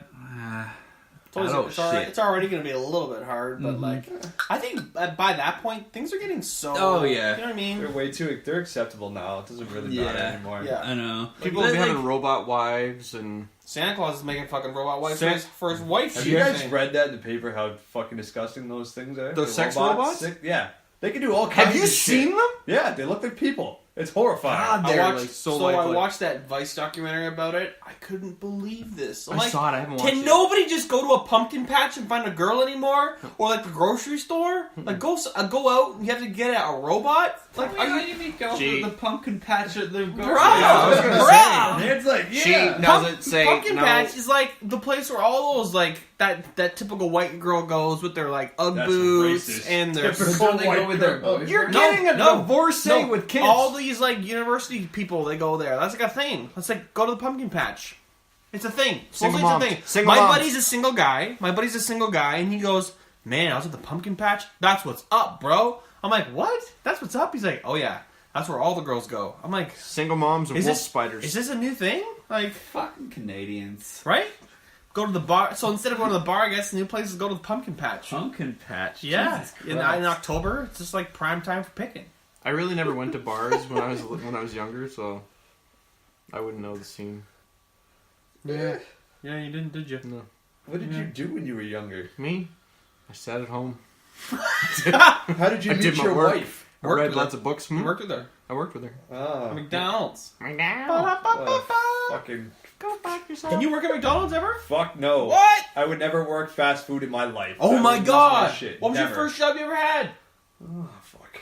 Adult It's alright. shit. It's already going to be a little bit hard, but like, I think by that point things are getting so. Oh, yeah. You know what I mean? They're way too. They're acceptable now. It doesn't really matter Yeah. anymore. Yeah. I know. People But, be like, having robot wives and Santa Claus is making fucking robot wives Sex- for his wife. Have shit you guys thing. read that in the paper? How fucking disgusting those things are. The sex robots? Yeah, they can do all kinds. Have you of seen shit. them? Yeah, they look like people. It's horrifying. God, I they're watched, like so so I lifelike. watched that Vice documentary about it. I couldn't believe this. I'm I like, saw it. I haven't watched can it. nobody just go to a pumpkin patch and find a girl anymore, or like the grocery store? Like go out and you have to get a robot. Like are you? Gee. the pumpkin patch at the Bro, I was gonna bro. It's like She yeah. doesn't say Pumpkin no. patch is like the place where all those like that typical white girl goes with their like UGG That's boots racist. and their. Typical Don't they go white with their girl. boys? You're No, getting a no, divorcee no. with kids. All these like university people, they go there. That's like a thing. That's like go to the pumpkin patch. It's a thing. Single Supposedly moms. It's a thing. Single My moms. buddy's a single guy. And he goes, "Man, I was at the pumpkin patch. That's what's up, bro." I'm like, "What? That's what's up?" He's like, "Oh yeah, that's where all the girls go." I'm like, Single moms and Is wolf this- spiders. "Is this a new thing? Like, fucking Canadians. right? Go to the bar. So instead of going to the bar, I guess the new place is go to the pumpkin patch." Pumpkin patch. Yeah, Jesus in Christ. October, it's just like prime time for picking. I really never went to bars when I was younger, so I wouldn't know the scene. Yeah, yeah, you didn't, did you? No. What did you do when you were younger? Me? I sat at home. How did you I meet did my your work. wife? I read lots of books. You worked with her. I worked with her. Oh, McDonald's. fucking Go fuck yourself. Can you work at McDonald's ever? fuck no. What? I would never work fast food in my life. Oh That my was god! shit. What was Never. your first job you ever had? Oh fuck.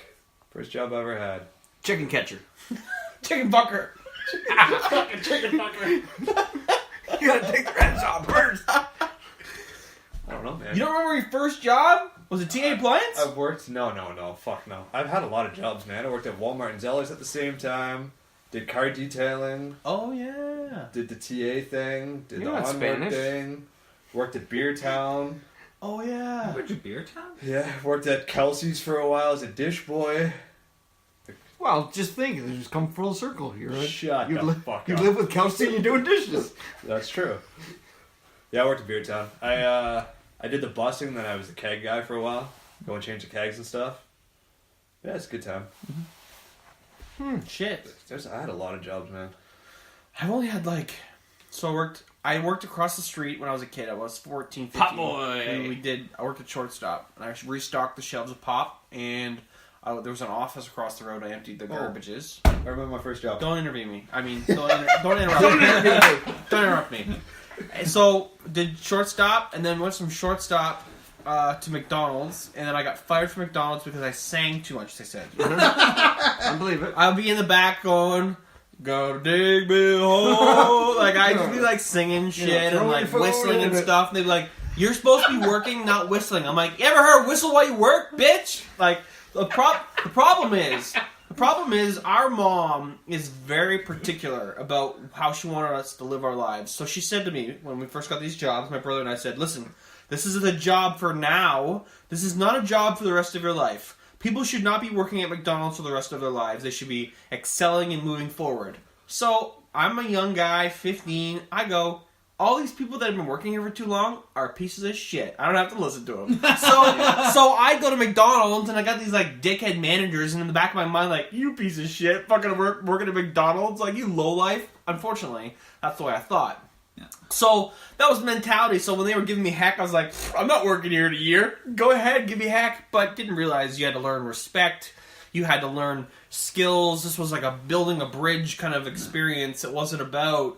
First job I ever had. Chicken catcher. Chicken bucker. Fucking chicken fucker. You gotta take the reds off first. I don't know, man. You don't remember your first job? Was it TA Appliance? I've worked. No. Fuck no. I've had a lot of jobs, man. I worked at Walmart and Zellers at the same time. Did car detailing. Oh yeah. Did the TA thing. Did You're the not onward Spanish. thing. Worked at Beer Town. Oh yeah. Where'd you beer town? Yeah. Worked at Kelsey's for a while as a dish boy. Well, just think, it just come full circle here, right? Shut You the fuck You up. live with Kelsey and you're doing dishes. That's true. Yeah, I worked at Beer Town. I did the busing, then I was the keg guy for a while. Go and change the kegs and stuff. Yeah, it's a good time. Shit. I had a lot of jobs, man. I've only had I worked across the street when I was a kid. I was 14, 15. Pop boy. And I worked at Shortstop. And I restocked the shelves of pop. And there was an office across the road. I emptied the garbages. I remember my first job. Don't interview me. I mean, don't interrupt me. Don't interrupt me. And so, did Shortstop. And then went from Shortstop to McDonald's. And then I got fired from McDonald's because I sang too much, they said. I believe it. I'll be in the back going, "Go dig me a hole." Like I'd just be like singing shit throw and like your phone whistling in and it. stuff. And they'd be like, "You're supposed to be working, not whistling." I'm like, "You ever heard whistle while you work, bitch?" Like the problem is our mom is very particular about how she wanted us to live our lives. So she said to me when we first got these jobs, my brother and I said, "Listen, this is a job for now. This is not a job for the rest of your life. People should not be working at McDonald's for the rest of their lives. They should be excelling and moving forward." So I'm a young guy, 15. I go, all these people that have been working here for too long are pieces of shit. I don't have to listen to them. So I go to McDonald's and I got these like dickhead managers, and in the back of my mind, like, you piece of shit, fucking working at McDonald's, like you lowlife. Unfortunately, that's the way I thought. Yeah. So that was the mentality. So when they were giving me heck, I was like, I'm not working here in a year. Go ahead, give me heck. But didn't realize you had to learn respect. You had to learn skills. This was like a building a bridge kind of experience. It wasn't about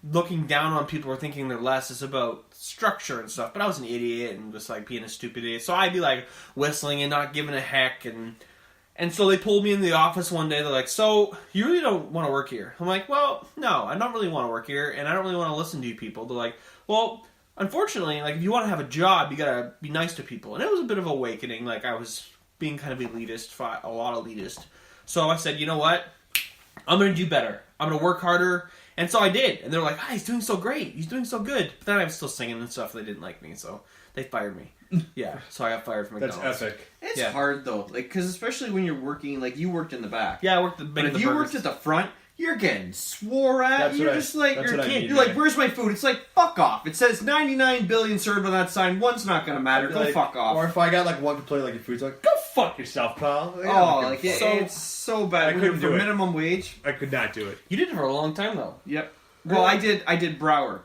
looking down on people or thinking they're less. It's about structure and stuff. But I was an idiot and just like being a stupid idiot. So I'd be like whistling and not giving a heck. And so they pulled me in the office one day. They're like, "So, you really don't want to work here?" I'm like, "Well, no, I don't really want to work here, and I don't really want to listen to you people." They're like, "Well, unfortunately, like if you want to have a job, you gotta be nice to people." And it was a bit of awakening. Like I was being kind of elitist, a lot elitist. So I said, "You know what? I'm gonna do better. I'm gonna work harder." And so I did. And they're like, "Ah, he's doing so great. He's doing so good." But then I was still singing and stuff. They didn't like me, so they fired me. Yeah, so I got fired from That's McDonald's. epic. It's Yeah. hard though, like because especially when you're working, like you worked in the back. Yeah, I worked But if you worked at the front, you're getting swore at. That's You're what I- just like that's you're a what I kid. mean, You're like, yeah. "Where's my food?" It's like, fuck off. It says 99 billion served on that sign. One's not gonna matter. Go Like, fuck off. Or if I got like one complaint, like your food's like, go fuck yourself, pal. Like, Oh, I don't like give a fuck. it's so bad. I couldn't for do it. minimum wage. I could not do it. You did it for a long time, though. Yep. Well, I did Brower.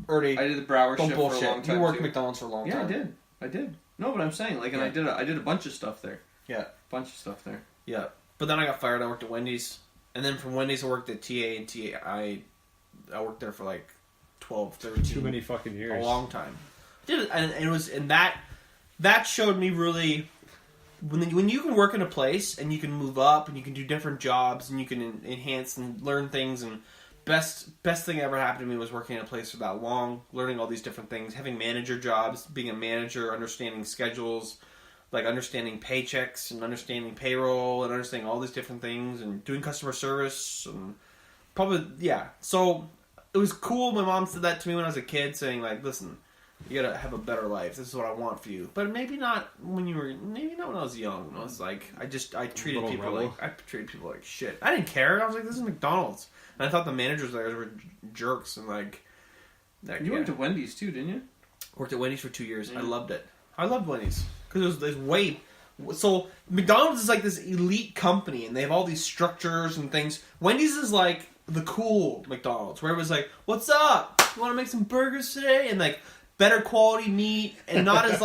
Ernie, I did the Brower don't shift for a bullshit. long time. You worked too. at McDonald's for a long Yeah, time. I did. No, but I'm saying like, and Yeah. I did a bunch of stuff there. Yeah. Bunch of stuff there. Yeah. But then I got fired. I worked at Wendy's. And then from Wendy's, I worked at TA. And TA, I worked there for like 12, 13. Too many fucking A years. long time. Did it, and it was, and that showed me really, when you can work in a place and you can move up and you can do different jobs and you can enhance and learn things, and best thing ever happened to me was working in a place for that long, learning all these different things, having manager jobs, being a manager, understanding schedules, like understanding paychecks and understanding payroll and understanding all these different things and doing customer service and probably, yeah. So it was cool. My mom said that to me when I was a kid, saying like, "Listen, you gotta have a better life. This is what I want for you." But maybe not when I was young. I was like, I treated Little people rebel. like shit. I didn't care. I was like, this is McDonald's, and I thought the managers there were jerks and like. You went to Wendy's too, didn't you? Worked at Wendy's for 2 years. I loved it. I loved Wendy's because there's way. So McDonald's is like this elite company, and they have all these structures and things. Wendy's is like the cool McDonald's, where it was like, "What's up? You want to make some burgers today?" And like better quality meat, and not as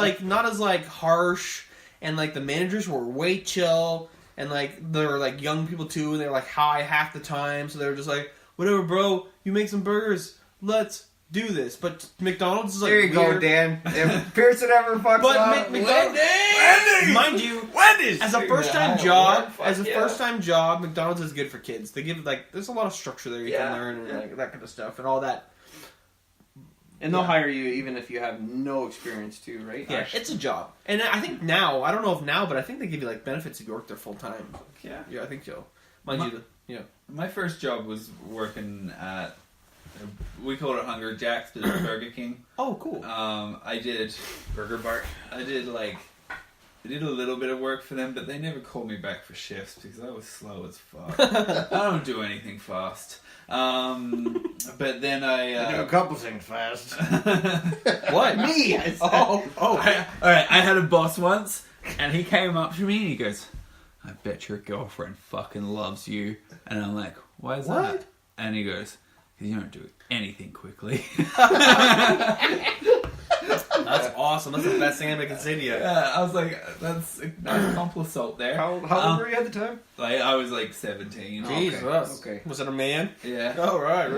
like harsh. And like the managers were way chill. and like they're like young people too, and they're like high half the time, so they're just like, whatever, bro, you make some burgers, let's do this. But McDonald's is like, There you go, weird. Dan. If Pearson ever fucks But up, McDonald's, Wendy's! mind you, Wendy's! as a first Yeah, time job, fuck as a yeah. first time job, McDonald's is good for kids. They give like there's a lot of structure there you Yeah, can learn and yeah. like that kind of stuff and all that. and they'll hire you even if you have no experience too, right? Yeah, it's a job. And I think now, I don't know if now, but I think they give you like benefits if you work there full time. Yeah. Yeah, I think so. Mind you, My first job was working at, we called it Hunger Jack's, but it's Burger King. Oh, cool. I did Burger Bar. I did a little bit of work for them, but they never called me back for shifts because I was slow as fuck. I don't do anything fast. But then I do a couple things fast. What? Me? Oh. Alright, I had a boss once, and he came up to me and he goes, I bet your girlfriend fucking loves you. And I'm like, why is that? And he goes, because you don't do anything quickly. That's awesome. That's the best thing anybody can say to you. Yeah, I was like, that's a nice compliment there. How old were you at the time? Like, I was like 17. Jesus. Okay. Was it a man? Yeah. Oh, right.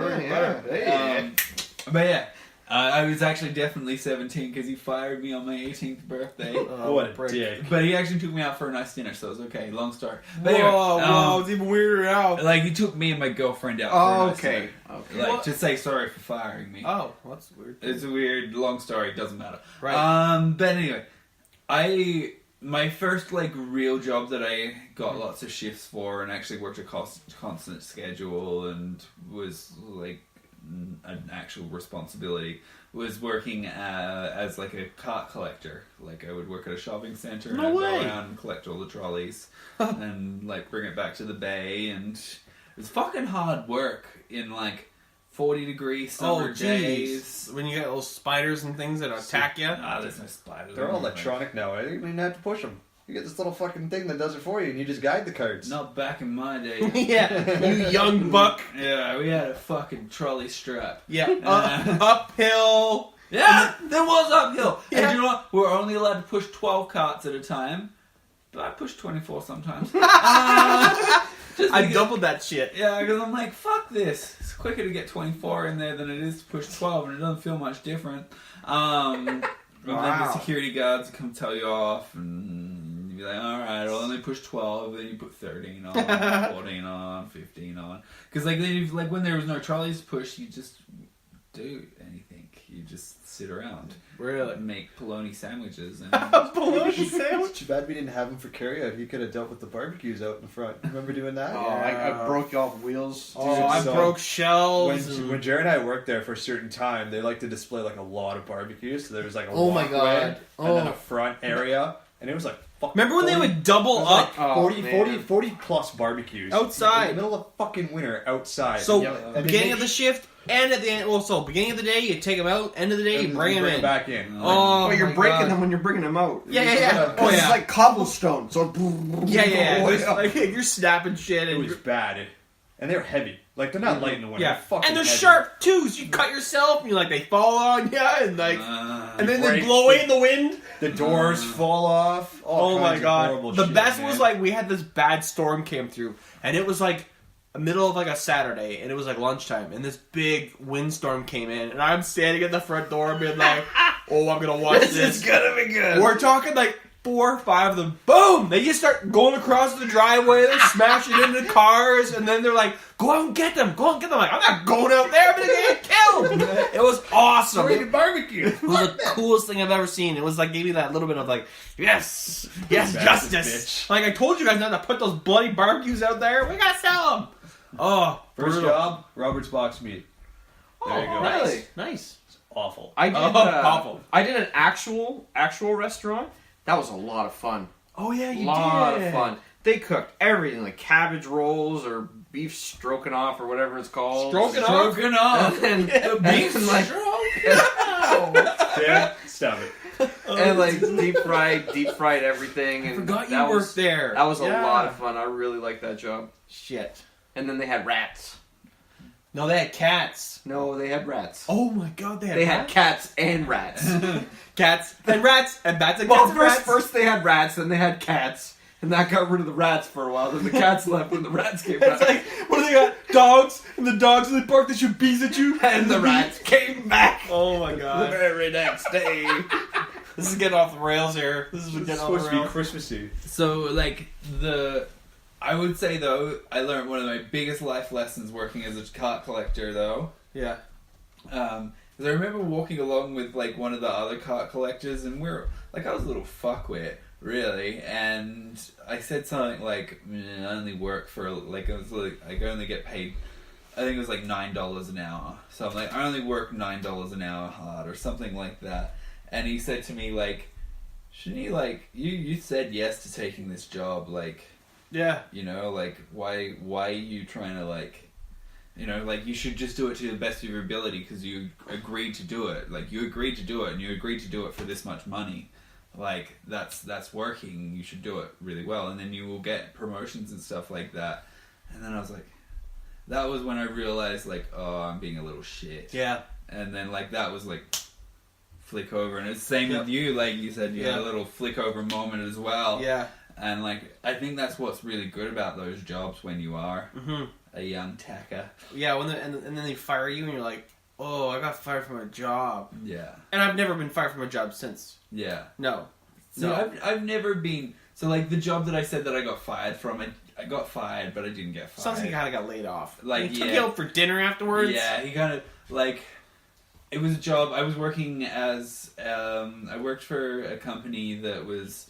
But yeah, I was actually definitely 17 because he fired me on my 18th birthday. What a dick. But he actually took me out for a nice dinner, so it was okay. Long story. But Whoa, anyway, it's even weirder now. like he took me and my girlfriend out for a nice dinner. Okay. Like to say sorry for firing me. Oh, that's weird. It's a weird, long story. Doesn't matter. Right. But anyway, my first like real job that I got lots of shifts for and actually worked a constant schedule and was like an actual responsibility was working as like a cart collector. Like I would work at a shopping center and I'd go around and collect all the trolleys and like bring it back to the bay, and it was fucking hard work in like 40-degree summer days. When you get those spiders and things that attack you. There's no spiders. They're all electronic now. I didn't even have to push them. You get this little fucking thing that does it for you, and you just guide the cards. Not back in my day. Yeah, you young buck. Yeah, we had a fucking trolley strap. Yeah, uphill. Yeah, there was uphill. Yeah. And you know what? We were only allowed to push 12 carts at a time, but I pushed 24 sometimes. I doubled that shit. Yeah, because I'm like, fuck this. It's quicker to get 24 in there than it is to push 12, and it doesn't feel much different. And then the security guards come tell you off, and you'd be like, alright, I'll only push 12, then you put 13 on, 14 on, 15 on. Because like, when there was no trolleys to push, you just do anything. You just sit around. Really? Make bologna sandwiches. And Bologna sandwich? Too bad we didn't have them for carryout. You could have dealt with the barbecues out in the front. Remember doing that? Oh, I broke you off wheels. Oh, I broke shelves. When Jared and I worked there for a certain time, they like to display like a lot of barbecues. So there was like a Oh my walkway God. and then a front area, and it was like fucking. Remember when they would double up? Oh, 40 plus barbecues Outside. in the middle of fucking winter outside. So, And beginning they of the shift and at the end. Well, so beginning of the day, you take them out. End of the day, you bring them in. back in. Oh, but you're my breaking God. them when you're bringing them out. Yeah. Oh, it's like cobblestone. So Yeah. Oh, It's like, you're snapping shit. It And was bad. And they're heavy. Like they're not light in the winter. yeah, They're fucking and they're heavy. sharp too. So you cut yourself, and they fall on you, and like, and then they break. blow away in the wind. The doors fall off. All Oh my kinds of God! horrible The shit, best man. was like we had this bad storm came through, and it was like the middle of like a Saturday, and it was like lunchtime, and this big windstorm came in, and I'm standing at the front door, being like, "Oh, I'm gonna watch this. This is gonna be good." We're talking like 4 or 5 of them. Boom! They just start going across the driveway. They're smashing into cars, and then they're like, "Go out and get them! Go out and get them!" I'm like, "I'm not going out there. I'm gonna get killed." It was awesome. barbecue. It was the coolest thing I've ever seen. It was like gave me that little bit of like, yes, Bastard justice. bitch. Like I told you guys not to put those bloody barbecues out there. We gotta sell them. Oh, First brutal. job, Robert's Box Meat. There you go. nice, Really? nice. Awful. I did. Awful. I did an actual restaurant. That was a lot of fun. Oh yeah, you lot did. of fun. They cooked everything, like cabbage rolls or beef stroganoff or whatever it's called. Stroking off. And The beef and like, Yeah, stop it. and like deep fried everything. And Forgot you that worked was, there. That was a Yeah. lot of fun. I really liked that job. Shit. And then they had rats. No, they had cats. No, they had rats. Oh my God, They had cats and rats. cats and rats and bats and Well, cats and rats. first they had rats, then they had cats, And that got rid of the rats for a while. Then the cats left and the rats came It's back. like, what do they got? Dogs? And the dogs, they bark, they shoot bees at you? And the rats came back Oh my the god. very next day. This is getting off the rails here. This is It's getting off the supposed to be rails. Christmassy. So, like, I would say, though, I learned one of my biggest life lessons working as a cart collector, though. Yeah. Because I remember walking along with, like, one of the other cart collectors, and I was a little fuckwit, really, and I said something like, I only work for, like, I only get paid, I think it was like $9 an hour. So I'm like, I only work $9 an hour hard, or something like that. And he said to me, like, shouldn't you, like, you said yes to taking this job, like, Yeah. you know, like, why are you trying to, like, you know, like, you should just do it to the best of your ability because you agreed to do it. Like, you agreed to do it, and you agreed to do it for this much money. Like, that's working. You should do it really well, and then you will get promotions and stuff like that. And then I was like, that was when I realized, like, oh, I'm being a little shit. Yeah. And then, like, that was, like, flick over. And it's the same with you. Like, you said you had a little flick over moment as well. Yeah. And, like, I think that's what's really good about those jobs when you are a young tacker. Yeah, and then they fire you and you're like, oh, I got fired from a job. Yeah. And I've never been fired from a job since. Yeah. No. See, I've never been... So, like, the job that I said that I got fired from, I got fired, but I didn't get fired. Sounds like he kind of got laid off. Like, he took you out for dinner afterwards. Yeah, he kind of, like... It was a job... I was working as... I worked for a company that was...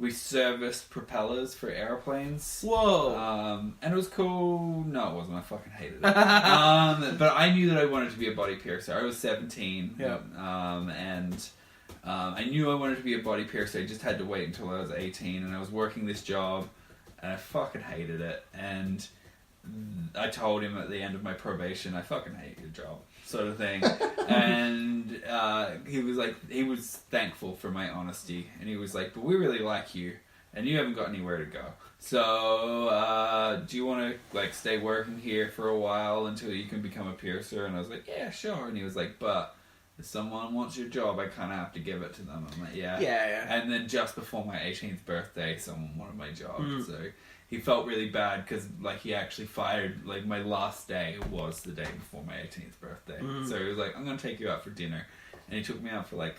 We serviced propellers for airplanes. Whoa. And it was cool. No, it wasn't. I fucking hated it. But I knew that I wanted to be a body piercer. I was 17. Yeah. And I knew I wanted to be a body piercer. I just had to wait until I was 18. And I was working this job. And I fucking hated it. And I told him at the end of my probation, I fucking hate your job. Sort of thing. And he was thankful for my honesty. And he was like, but we really like you. And you haven't got anywhere to go. So, do you want to, like, stay working here for a while until you can become a piercer? And I was like, yeah, sure. And he was like, but if someone wants your job, I kind of have to give it to them. I'm like, yeah. Yeah. And then just before my 18th birthday, someone wanted my job. So he felt really bad because, like, he actually fired, like, my last day was the day before my 18th birthday. So he was like, I'm going to take you out for dinner. And he took me out for, like,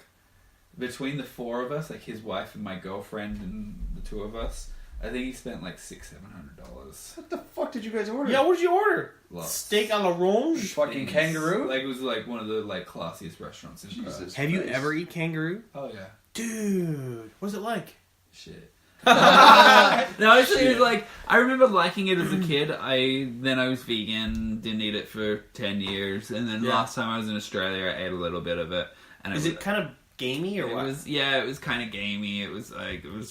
between the four of us, like, his wife and my girlfriend and the two of us, I think he spent, like, $600-700. What the fuck did you guys order? Yeah, what did you order? Lots. Steak a la ronge? Fucking kangaroo? Like, it was, like, one of the, like, classiest restaurants in Jesus. Have you Christ. ever eaten kangaroo? Oh, yeah. Dude, what's it like? Shit. No, actually, it was like, I remember liking it as a kid. Then I was vegan, didn't eat it for 10 years, and then last time I was in Australia, I ate a little bit of it. And Is it kind of gamey or what? It was kind of gamey. It was like, it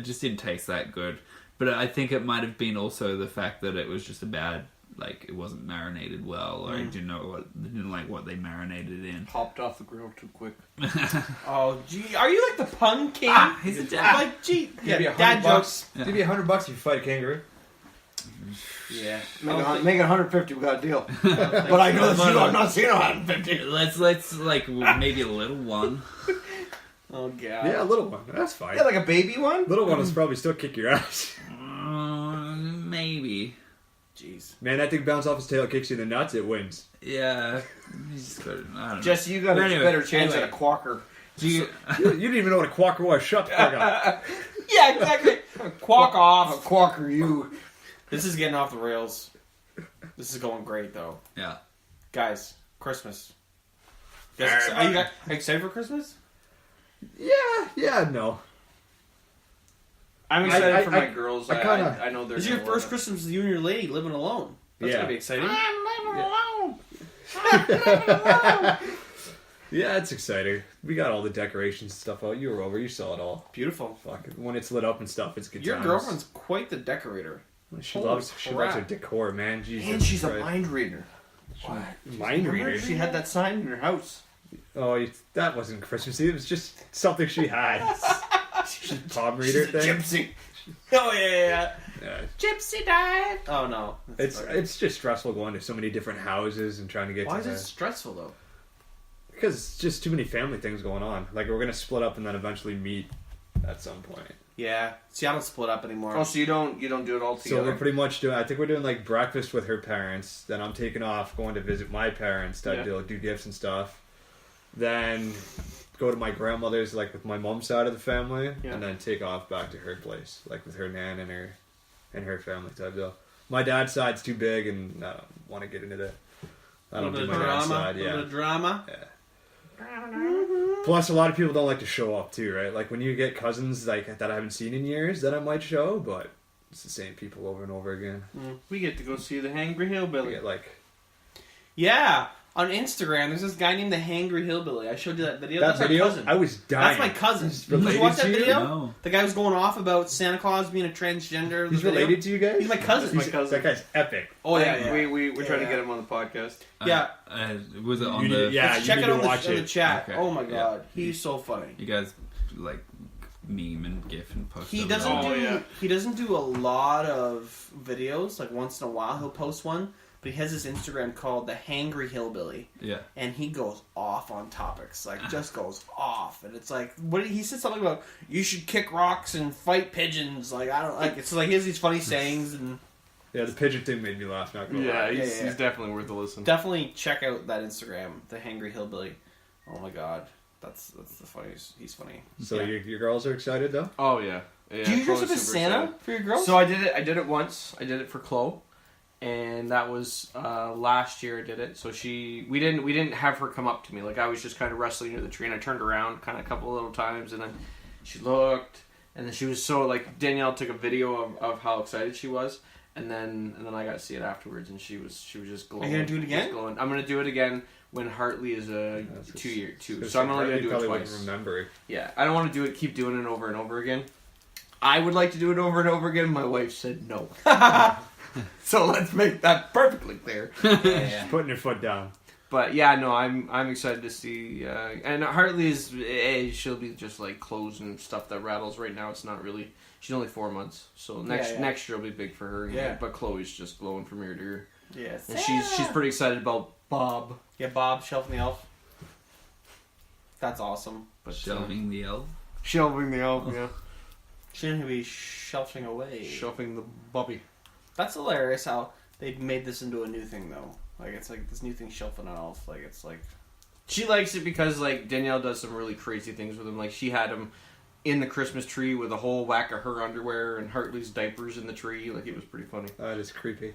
just didn't taste that good. But I think it might have been also the fact that it was just a bad, like, it wasn't marinated well, or I didn't like what they marinated in. Popped off the grill too quick. Oh, gee, are you like the pun king? He's a dad. Like, gee, Give you dad $100 jokes. Give you $100 if you fight a kangaroo. Yeah. Make it 150, we got a deal. But I know that I'm not seeing 150. Let's like maybe a little one. Oh, God. Yeah, a little one. That's fine. Yeah, like a baby one? Little one will probably still kick your ass. Maybe. Jeez. Man, that thing bounces off his tail, kicks you in the nuts, it wins. Yeah. You just got I don't know. Jesse, you got a better chance at a quacker. Do you, You didn't even know what a quacker was. Shut the fuck up. Yeah, exactly. Quack A off. quacker, you. This is getting off the rails. This is going great, though. yeah. Guys, Christmas. You guys are you excited for Christmas? Yeah, no. I'm excited for my I- girls. I kinda- I know they're This is your gonna first love it. Christmas with you and your lady living alone. That's Yeah. gonna be exciting. Yeah, it's exciting. We got all the decorations and stuff out. You were over. You saw it all. Beautiful. Fuck it. When it's lit up and stuff, it's good Your times. girlfriend's quite the decorator. She Holy loves crap. her decor, man. Jesus And she's a Christ. mind reader. What? Mind reader. She had that sign in her house. Oh, that wasn't Christmas Eve. It was just something she had. Palm reader She's a thing. gypsy. Oh yeah. Yeah. Gypsy died. Oh no. It's just stressful going to so many different houses and trying to get Why to is it stressful though? because it's just too many family things going on. Like we're gonna split up and then eventually meet at some point. Yeah. See, I don't split up anymore. Oh, so you don't do it all So together? we're pretty much doing. I think we're doing like breakfast with her parents. Then I'm taking off, going to visit my parents. Type deal, do gifts and stuff. Then go to my grandmother's, like with my mom's side of the family, and then take off back to her place, like with her nan and her family type deal. My dad's side's too big, and I don't want to get into that. I don't do my dad's side. A little bit of drama. Yeah. Plus, a lot of people don't like to show up too, right? Like when you get cousins like that I haven't seen in years, then I might show, but it's the same people over and over again. We get to go see the Hangry Hillbilly. Yeah, on Instagram, there's this guy named the Hangry Hillbilly. I showed you that video. That's my cousin. I was dying. That's my cousin. Did related you watch that to you? video? No. The guy was going off about Santa Claus being a transgender. He's related to you guys? He's my cousin. That guy's epic. Oh yeah. We're trying to get him on the podcast. Yeah. Was it on You the... need- yeah. Let's check you it need on to watch the it. chat. Okay. Oh my Yeah. god, he's so funny. You guys, like, meme and GIF and post He over doesn't there. do. He doesn't do a lot of videos. Like once in a while, he'll post one. But he has this Instagram called the Hangry Hillbilly. Yeah. And he goes off on topics, like just goes off, and it's like, what he said something about you should kick rocks and fight pigeons. Like I don't like. It's like he has these funny sayings, and Yeah, the pigeon thing made me laugh. Not gonna lie. He's definitely worth a listen. definitely check out that Instagram, the Hangry Hillbilly. Oh my god, that's the funniest. He's funny. So Yeah. your girls are excited though? Oh yeah. Do you dress Chloe's up as super Santa excited. for your girls? So I did it once. I did it for Chloe, and that was last year. I did it. So we didn't have her come up to me. Like I was just kind of wrestling near the tree, and I turned around kind of a couple little times, and then she looked, and then she was so like Danielle took a video of how excited she was, and then I got to see it afterwards, and she was just glowing. Are you gonna do it again? Just glowing. I'm gonna do it again when Hartley is a 2 year too. So I'm only Hartley gonna do it probably twice. wouldn't remember. Yeah, I don't want to keep doing it over and over again. I would like to do it over and over again. My wife said no. So let's make that perfectly clear. Yeah. Putting your foot down. But yeah, no, I'm excited to see. And Hartley she'll be just like clothes and stuff that rattles. Right now, it's not really. She's only 4 months, so next year will be big for her. Yeah. But Chloe's just glowing from ear to ear. Yes. And she's pretty excited about Bob. Yeah, Bob, Shelving the Elf. That's awesome. But Shelving the elf. shelving the elf, yeah. Shouldn't he be shelving away? Shelving the Bobby. That's hilarious how they made this into a new thing, though. Like, it's like this new thing, shelving an elf. Like, it's like... She likes it because, like, Danielle does some really crazy things with him. Like, she had him in the Christmas tree with a whole whack of her underwear and Hartley's diapers in the tree. Like, it was pretty funny. That is creepy.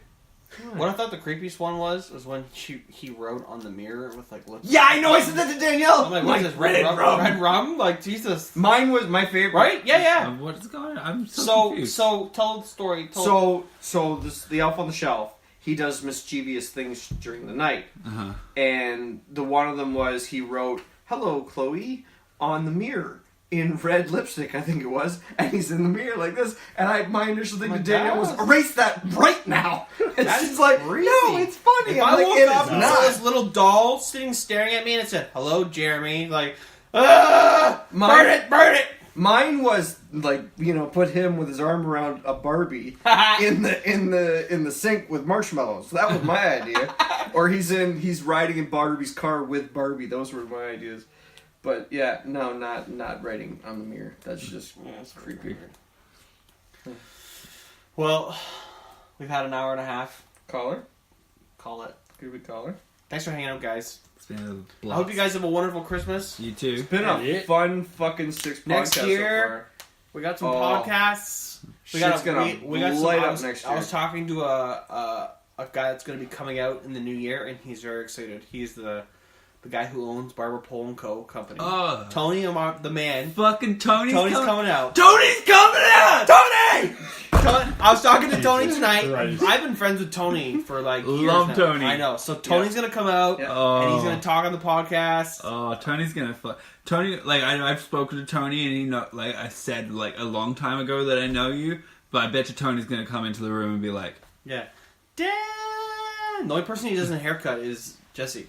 What I thought the creepiest one was when he wrote on the mirror with, like, lipstick. Yeah, I know, I said that to Danielle! I'm like, what is this, red rum? Red rum? Like, Jesus. Mine was my favorite. Right? Yeah. What's going on? I'm so So, confused. tell the story. So the elf on the shelf, he does mischievous things during the night. Uh-huh. And the one of them was he wrote, "Hello, Chloe," on the mirror. In red lipstick, I think it was, and he's in the mirror like this. And my initial thing My to Danielle was, God. "Erase that right now." And That she's is like, creepy. "No, it's funny." If I'm I like, woke "It up is and saw not." this little doll sitting staring at me and it said, "Hello, Jeremy," like, ah, burn it. Mine was like, put him with his arm around a Barbie in the sink with marshmallows. That was my idea. Or he's riding in Barbie's car with Barbie. Those were my ideas. But yeah, no, not writing on the mirror. That's just creepy. Well, we've had an hour and a half. Caller, Call it. good with caller. Thanks for hanging out, guys. It's been a I blast. hope you guys have a wonderful Christmas. You too. Been a fun fucking 6 podcasts Next so year, we got some podcasts. We got Shit's gonna we got some. light I up was, next I year. was talking to a guy that's going to be coming out in the new year, and he's very excited. He's the guy who owns Barber Pole & Co. company. Oh, Tony, the man. fucking Tony's coming out. Tony's coming out! Tony! I was talking to Tony tonight. Christ. I've been friends with Tony for like years Love now. Tony. I know. So Tony's gonna come out Oh. and he's gonna talk on the podcast. Oh, Tony's gonna Tony, like, I've spoken to Tony, and like I said, like, a long time ago that I know you, but I bet you Tony's gonna come into the room and be like, Yeah. Dan. The only person he doesn't haircut is Jesse.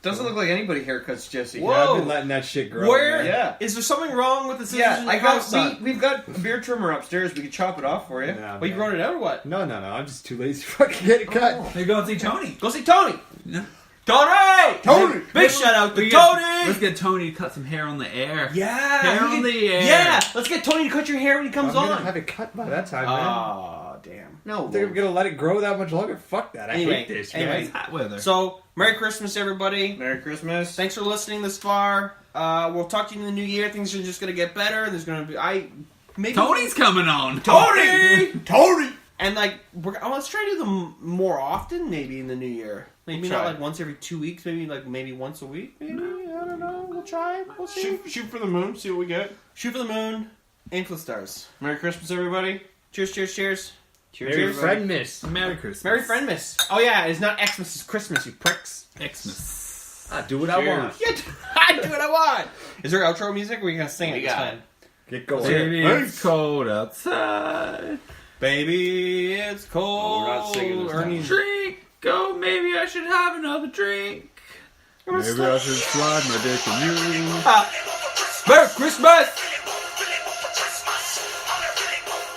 Doesn't look like anybody haircuts Jesse. Whoa. Yeah, I've been letting that shit grow. Where man. Yeah. is there something wrong with the scissors Yeah, in I your house, got son? we've got a beard trimmer upstairs. We could chop it off for you. Nah, Well, you man. grown it out or what? No. I'm just too lazy to fucking get it cut. "Hey, go and see Tony." Go see Tony. Yeah. Tony! Tony! Big shout out to Let's Tony. get Tony to cut some hair on the air. Yeah, Hair on the air. Yeah, let's get Tony to cut your hair when he I'm comes gonna on. have it cut by that time, man. Oh, damn. No. They're gonna let it grow that much longer. Fuck that. I Anyway, hate this. anyway. man. It's hot weather. So, Merry Christmas, everybody. Merry Christmas. Thanks for listening this far. We'll talk to you in the new year. Things are just gonna get better. There's gonna be maybe Tony's coming on. Tony. And like, let's try to do them more often. Maybe in the new year. Maybe not try. like once every 2 weeks. Maybe once a week. Maybe I don't know. We'll try. We'll see. Shoot for the moon. See what we get. Shoot for the moon. Aim for the stars. Merry Christmas, everybody. Cheers! Cheers! Cheers! Merry Friendmas. Merry Christmas. Merry Friendmas. Oh yeah, it's not Xmas, it's Christmas. You pricks. Xmas. I do what I want. Yeah, I do what I want. Is there outro music? Or are you gonna sing it this time? Get going. Baby, it's cold outside. Baby, it's cold. we're not singing this time. Ernie's- Drink. Oh, maybe I should have another drink. Maybe I should slide my dick in you. Merry Christmas.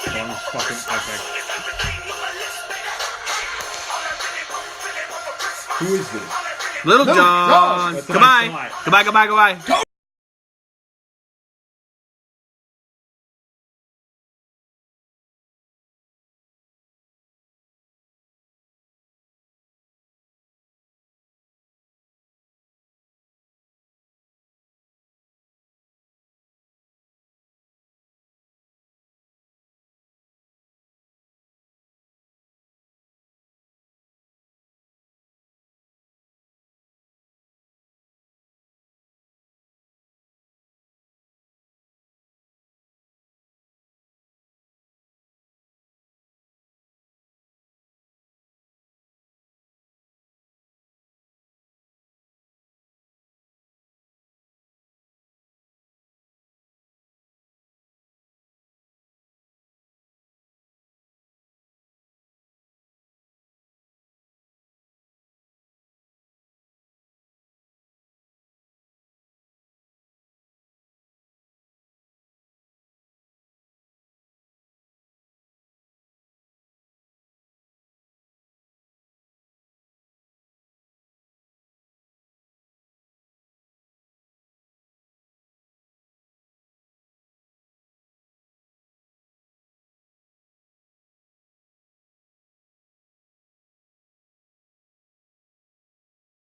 Song's fucking epic. Who is this? Little John. That's Goodbye. not- Goodbye. Goodbye. Goodbye.